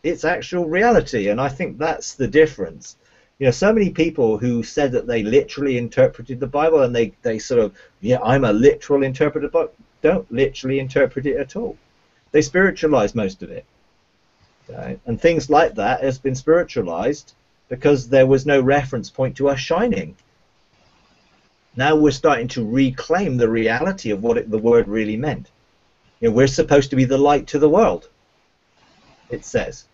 it's actual reality, and I think that's the difference. You know, so many people who said that they literally interpreted the Bible, and they sort of, yeah, I'm a literal interpreter, but don't literally interpret it at all. They spiritualize most of it. Okay? And things like that has been spiritualized because there was no reference point to us shining. Now we're starting to reclaim the reality of what the word really meant. You know, we're supposed to be the light to the world, it says.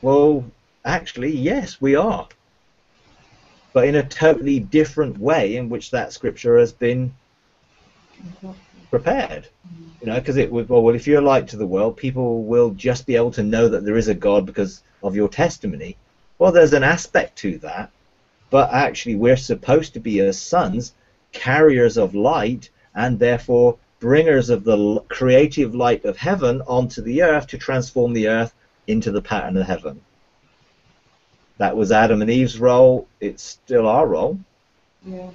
Well, actually, yes, we are. But in a totally different way in which that scripture has been prepared. You know, because it would, well, if you're a light to the world, people will just be able to know that there is a God because of your testimony. Well, there's an aspect to that, but actually we're supposed to be, as sons, carriers of light, and therefore bringers of the creative light of heaven onto the earth to transform the earth into the pattern of heaven. That was Adam and Eve's role. It's still our role. Yeah.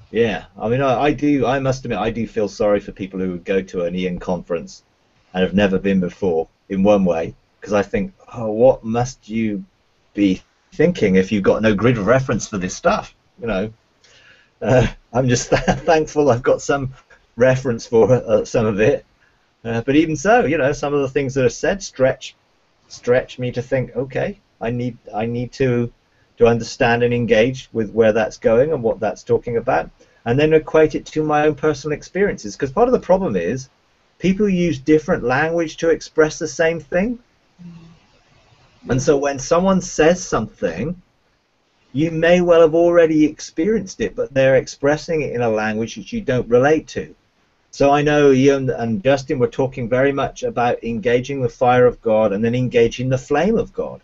Yeah, I mean, I must admit, I do feel sorry for people who would go to an Ian conference and have never been before, in one way, because I think, oh, what must you be thinking if you've got no grid of reference for this stuff? You know, I'm just thankful I've got some reference for some of it, but even so, you know, some of the things that are said stretch me to think, okay, I need to understand and engage with where that's going and what that's talking about, and then equate it to my own personal experiences. Because part of the problem is people use different language to express the same thing. And so when someone says something, you may well have already experienced it, but they're expressing it in a language that you don't relate to. So I know Ian and Justin were talking very much about engaging the fire of God and then engaging the flame of God.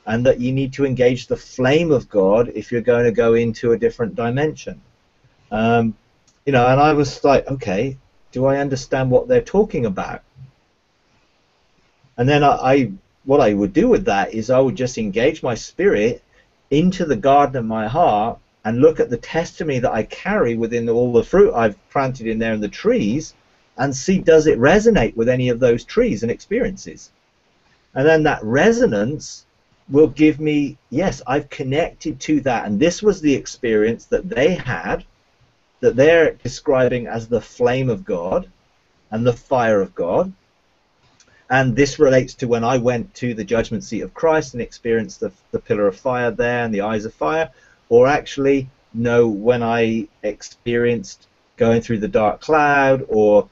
And that you need to engage the flame of God if you're going to go into a different dimension. You know, and I was like, okay, do I understand what they're talking about? And then what I would do with that is I would just engage my spirit into the garden of my heart and look at the testimony that I carry within all the fruit I've planted in there and the trees, and see, does it resonate with any of those trees and experiences? And then that resonance will give me, yes, I've connected to that, and this was the experience that they had, that they're describing as the flame of God and the fire of God. And this relates to when I went to the judgment seat of Christ and experienced the pillar of fire there and the eyes of fire, or actually, no, when I experienced going through the dark cloud, or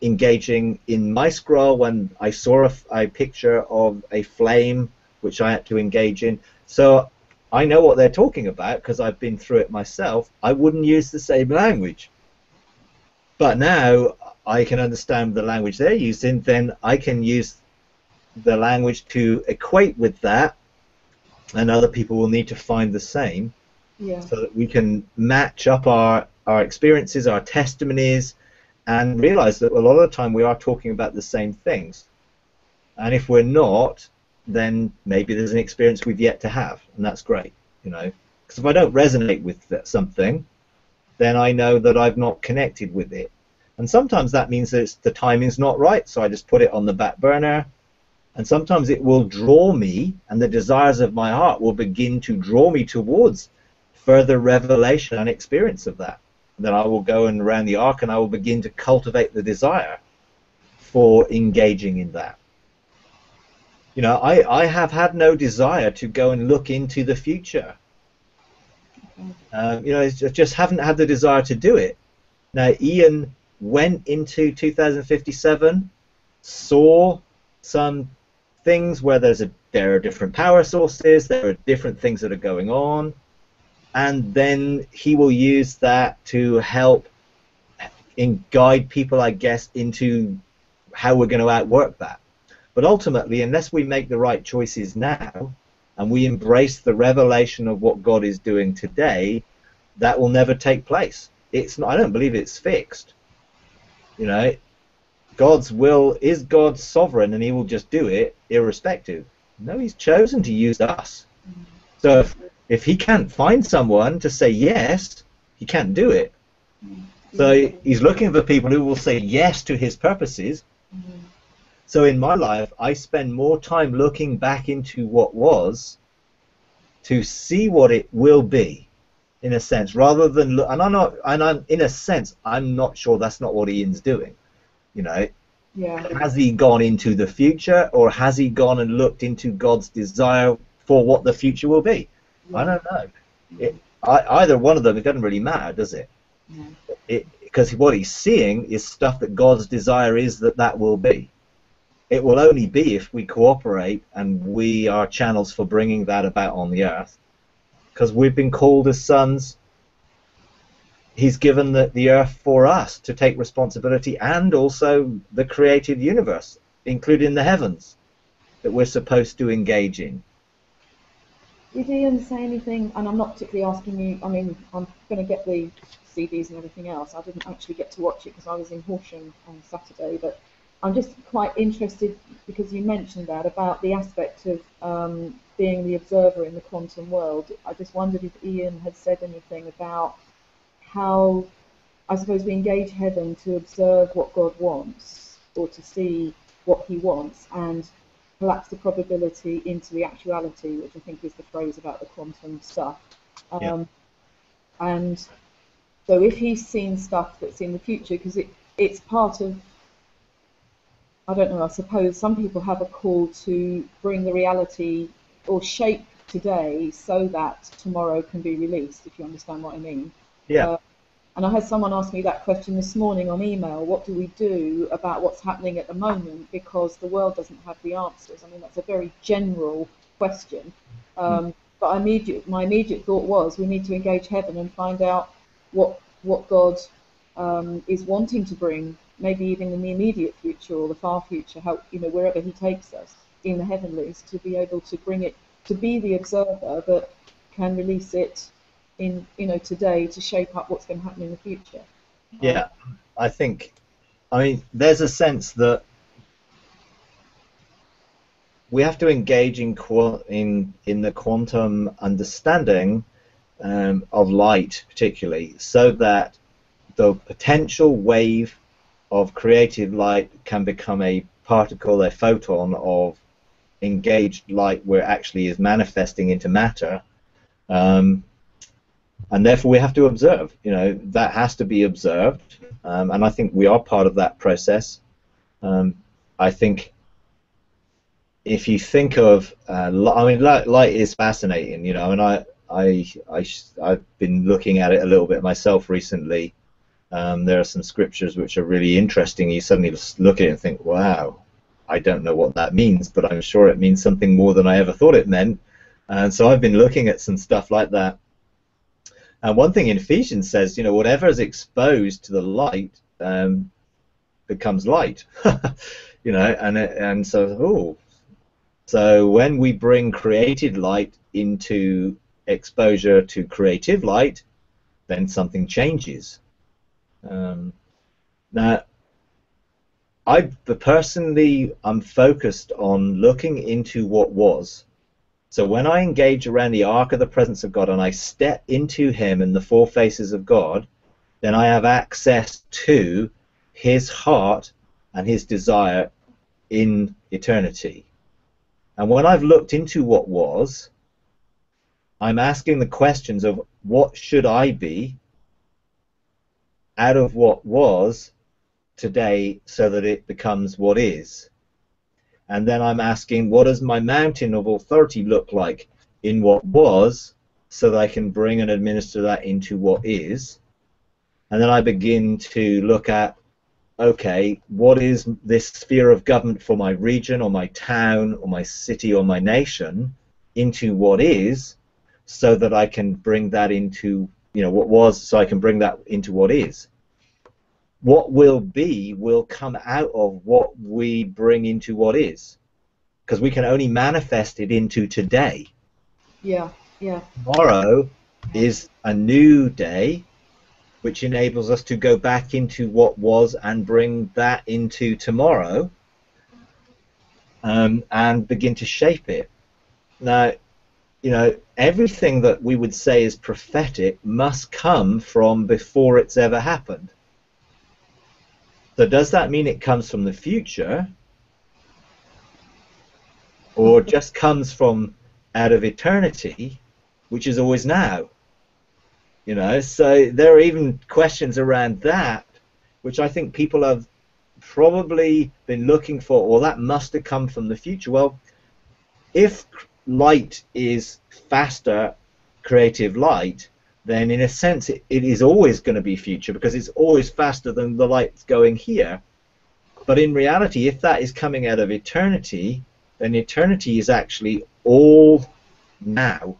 engaging in my scroll when I saw a picture of a flame which I had to engage in. So I know what they're talking about because I've been through it myself. I wouldn't use the same language. But now I can understand the language they're using, then I can use the language to equate with that, and other people will need to find the same, so that we can match up our experiences, our testimonies, and realize that a lot of the time we are talking about the same things. And if we're not, then maybe there's an experience we've yet to have, and that's great, you know. Because if I don't resonate with something, then I know that I've not connected with it. And sometimes that means that the timing's not right, so I just put it on the back burner. And sometimes it will draw me, and the desires of my heart will begin to draw me towards further revelation and experience of that. And then I will go and around the ark, and I will begin to cultivate the desire for engaging in that. You know, I have had no desire to go and look into the future. You know, I just haven't had the desire to do it. Now, Ian went into 2057, saw some things where there are different power sources, there are different things that are going on, and then he will use that to help guide people, I guess, into how we're going to outwork that. But ultimately, unless we make the right choices now, and we embrace the revelation of what God is doing today, that will never take place. It's not, I don't believe it's fixed. You know, God's will is God's sovereign, and he will just do it irrespective. No, he's chosen to use us. So if he can't find someone to say yes, he can't do it. So he's looking for people who will say yes to his purposes. So in my life, I spend more time looking back into what was to see what it will be, in a sense, rather than look. And I'm in a sense, I'm not sure that's not what Ian's doing. You know, has he gone into the future, or has he gone and looked into God's desire for what the future will be? I don't know. Either one of them, it doesn't really matter, does it? Because what he's seeing is stuff that God's desire is that will be. It will only be if we cooperate and we are channels for bringing that about on the earth. Because we've been called as sons. He's given the earth for us to take responsibility, and also the created universe, including the heavens, that we're supposed to engage in. Did Ian say anything? And I'm not particularly asking you, I mean, I'm going to get the CDs and everything else. I didn't actually get to watch it because I was in Horsham on Saturday, but I'm just quite interested, because you mentioned that, about the aspect of being the observer in the quantum world. I just wondered if Ian had said anything about how, I suppose, we engage heaven to observe what God wants, or to see what he wants, and collapse the probability into the actuality, which I think is the phrase about the quantum stuff. And so if he's seen stuff that's in the future, because it's part of, I don't know, I suppose some people have a call to bring the reality or shape today so that tomorrow can be released, if you understand what I mean. And I had someone ask me that question this morning on email: what do we do about what's happening at the moment, because the world doesn't have the answers? I mean, that's a very general question. But my immediate thought was, we need to engage heaven and find out what God is wanting to bring, maybe even in the immediate future or the far future, how, you know, wherever he takes us in the heavenlies, to be able to bring it, to be the observer that can release it in, you know, today, to shape up what's going to happen in the future. I think, I mean, there's a sense that we have to engage in the quantum understanding of light, particularly, so that the potential wave of created light can become a particle, a photon of engaged light, where it actually is manifesting into matter. And therefore we have to observe. You know, that has to be observed, and I think we are part of that process. I think if you think of, I mean, light is fascinating, you know, and I've been looking at it a little bit myself recently, There are some scriptures which are really interesting. You suddenly just look at it and think, wow, I don't know what that means, but I'm sure it means something more than I ever thought it meant. And so I've been looking at some stuff like that. And one thing in Ephesians says, you know, whatever is exposed to the light becomes light. You know, and so when we bring created light into exposure to creative light, then something changes. Now, I'm focused on looking into what was. So when I engage around the ark of the presence of God and I step into him in the four faces of God, then I have access to his heart and his desire in eternity. And when I've looked into what was, I'm asking the questions of what should I be out of what was today so that it becomes what is. And then I'm asking, what does my mountain of authority look like in what was, so that I can bring and administer that into what is. And then I begin to look at, okay, what is this sphere of government for my region or my town or my city or my nation into what is, so that I can bring that into, you know, what was, so I can bring that into what is. What will be will come out of what we bring into what is, because we can only manifest it into today. Yeah, yeah. Tomorrow is a new day, which enables us to go back into what was and bring that into tomorrow, and begin to shape it. Now, you know, everything that we would say is prophetic must come from before it's ever happened. So does that mean it comes from the future, or just comes from out of eternity, which is always now? You know, so there are even questions around that, which I think people have probably been looking for. Well, that must have come from the future. Well, if light is faster, creative light, then in a sense it is always going to be future, because it's always faster than the light's going here. But in reality, if that is coming out of eternity, then eternity is actually all now.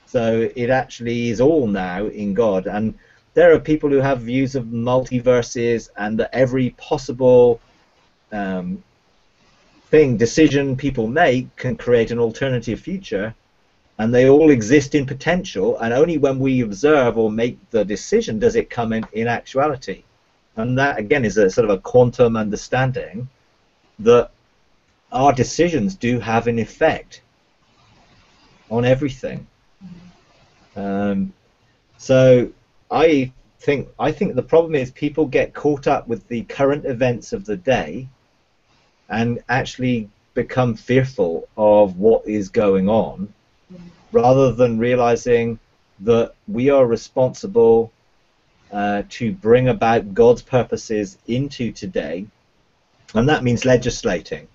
So it actually is all now in God. And there are people who have views of multiverses, and that every possible decision people make can create an alternative future, and they all exist in potential, and only when we observe or make the decision does it come in actuality. And that again is a sort of a quantum understanding that our decisions do have an effect on everything. So I think the problem is people get caught up with the current events of the day and actually become fearful of what is going on, rather than realizing that we are responsible to bring about God's purposes into today, and that means legislating.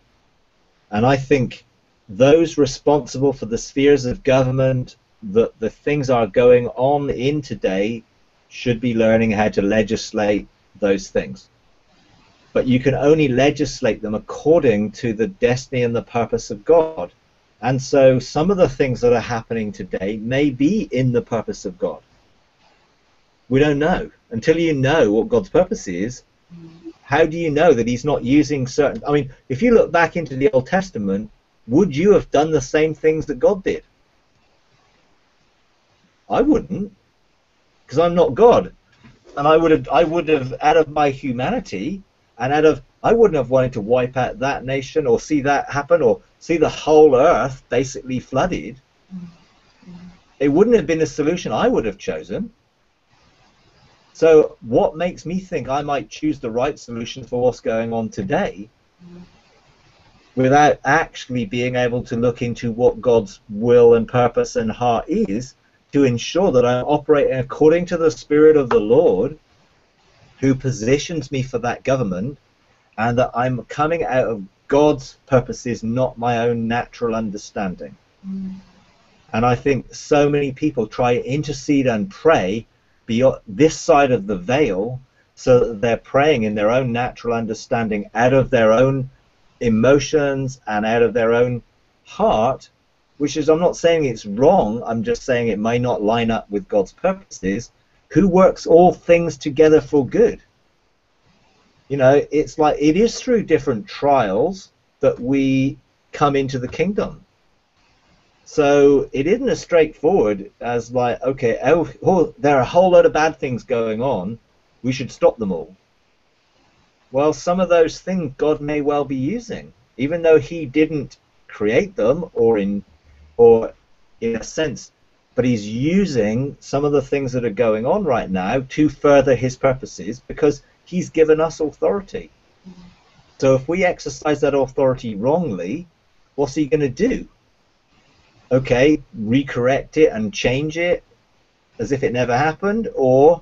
And I think those responsible for the spheres of government, that the things are going on in today, should be learning how to legislate those things. But you can only legislate them according to the destiny and the purpose of God. And so some of the things that are happening today may be in the purpose of God. We don't know. Until you know what God's purpose is, how do you know that he's not using certain... I mean, if you look back into the Old Testament, would you have done the same things that God did? I wouldn't, because I'm not God. And I would have, out of my humanity, and I wouldn't have wanted to wipe out that nation or see that happen, or see the whole earth basically flooded. It wouldn't have been a solution I would have chosen. So what makes me think I might choose the right solution for what's going on today, without actually being able to look into what God's will and purpose and heart is, to ensure that I'm operating according to the Spirit of the Lord, who positions me for that government, and that I'm coming out of God's purposes, not my own natural understanding. And I think so many people try to intercede and pray beyond this side of the veil, so that they're praying in their own natural understanding, out of their own emotions and out of their own heart, which is, I'm not saying it's wrong, I'm just saying it may not line up with God's purposes, who works all things together for good. You know, it's like, it is through different trials that we come into the kingdom. So it isn't as straightforward as like, okay, oh, there are a whole lot of bad things going on, we should stop them all. Well, some of those things God may well be using, even though he didn't create them, or in a sense, but he's using some of the things that are going on right now to further his purposes, because he's given us authority. So if we exercise that authority wrongly, what's he going to do? Okay, recorrect it and change it as if it never happened, or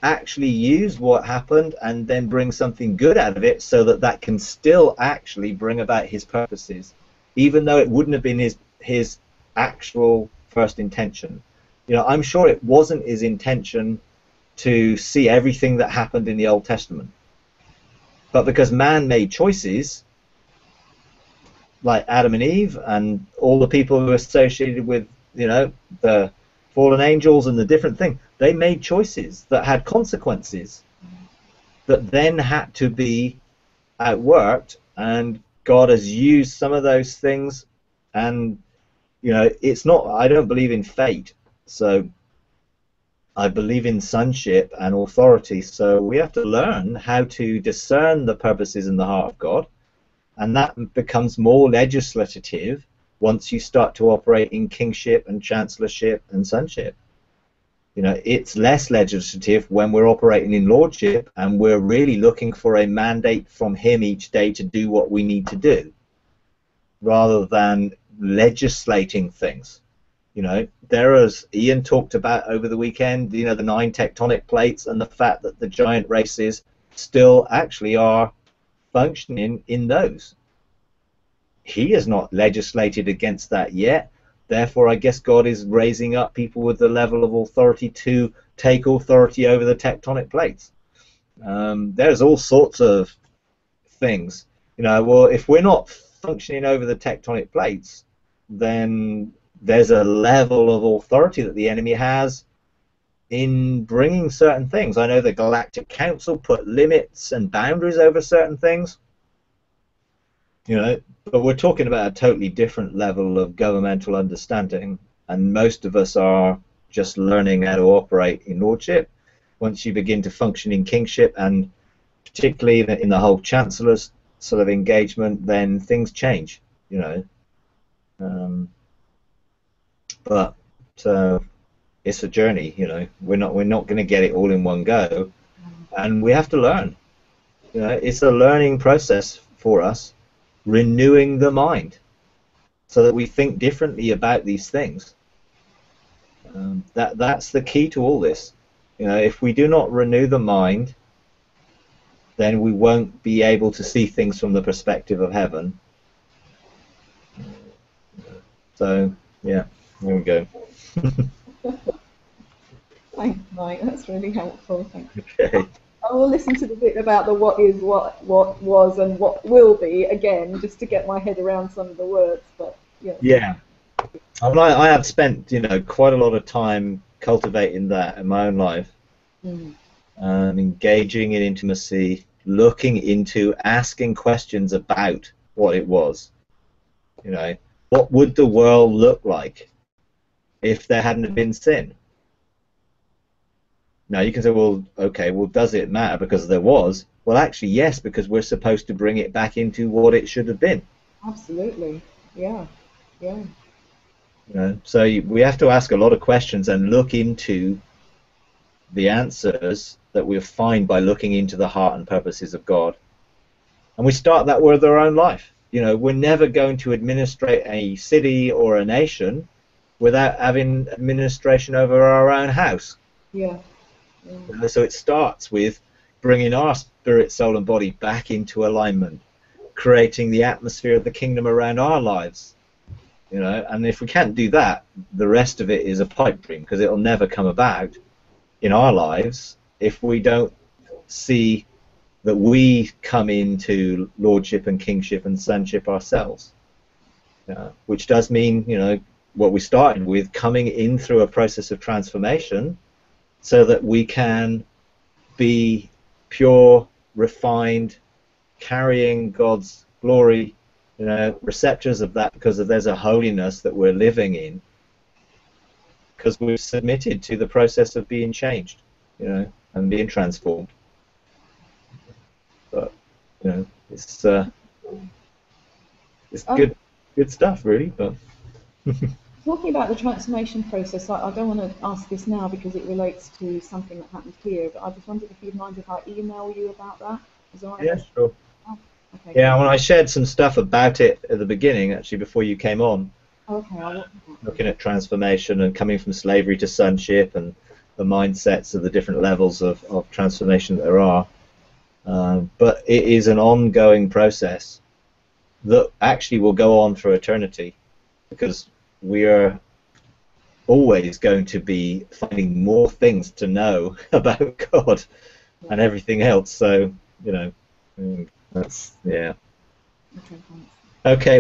actually use what happened and then bring something good out of it, so that that can still actually bring about his purposes, even though it wouldn't have been his actual first intention. You know, I'm sure it wasn't his intention to see everything that happened in the Old Testament, but because man made choices, like Adam and Eve and all the people who are associated with, you know, the fallen angels and the different thing, they made choices that had consequences that then had to be outworked, and God has used some of those things. And you know, it's not, I don't believe in fate, so I believe in sonship and authority. So we have to learn how to discern the purposes in the heart of God, and that becomes more legislative once you start to operate in kingship and chancellorship and sonship. You know, it's less legislative when we're operating in lordship and we're really looking for a mandate from him each day to do what we need to do, rather than legislating things. You know, there, as Ian talked about over the weekend, you know, the 9 tectonic plates and the fact that the giant races still actually are functioning in those. He has not legislated against that yet. Therefore, I guess God is raising up people with the level of authority to take authority over the tectonic plates. There's all sorts of things. You know, well, if we're not functioning over the tectonic plates, then there's a level of authority that the enemy has in bringing certain things. I know the Galactic Council put limits and boundaries over certain things. You know, but we're talking about a totally different level of governmental understanding, and most of us are just learning how to operate in lordship. Once you begin to function in kingship, and particularly in the whole chancellor's sort of engagement, then things change, you know. But it's a journey, you know. We're not going to get it all in one go, and we have to learn. You know, it's a learning process for us, renewing the mind so that we think differently about these things. That's the key to all this. You know, if we do not renew the mind, then we won't be able to see things from the perspective of heaven. So yeah, there we go. Thanks, Mike. That's really helpful. Thanks. Okay. I will listen to the bit about the what is, what was, and what will be again, just to get my head around some of the words. But yeah. Yeah. I mean, I have spent, you know, quite a lot of time cultivating that in my own life, engaging in intimacy, looking into, asking questions about what it was. You know, what would the world look like if there hadn't been sin? Now you can say, well, okay, well, does it matter because there was? Well, actually, yes, because we're supposed to bring it back into what it should have been. Absolutely, yeah, yeah. You know, so we have to ask a lot of questions and look into the answers that we'll find by looking into the heart and purposes of God. And we start that with our own life. You know, we're never going to administrate a city or a nation without having administration over our own house. Yeah. Yeah. So it starts with bringing our spirit, soul, and body back into alignment, creating the atmosphere of the kingdom around our lives. You know, and if we can't do that, the rest of it is a pipe dream, because it'll never come about. in our lives if we don't see that we come into lordship and kingship and sonship ourselves, which does mean, what we started with, coming in through a process of transformation so that we can be pure, refined, carrying God's glory, receptors of that, because there's a holiness that we're living in, because we've submitted to the process of being changed, and being transformed. But it's good stuff, really. But talking about the transformation process, I don't want to ask this now because it relates to something that happened here, but I just wondered if you'd mind if I email you about that. Is that all right? Yeah, sure. Oh, okay. Yeah, well, I shared some stuff about it at the beginning, actually, before you came on. Okay. Looking at transformation and coming from slavery to sonship and the mindsets of the different levels of transformation that there are. But it is an ongoing process that actually will go on for eternity, because we are always going to be finding more things to know about God and everything else. So, that's, yeah. Okay, thanks. Okay.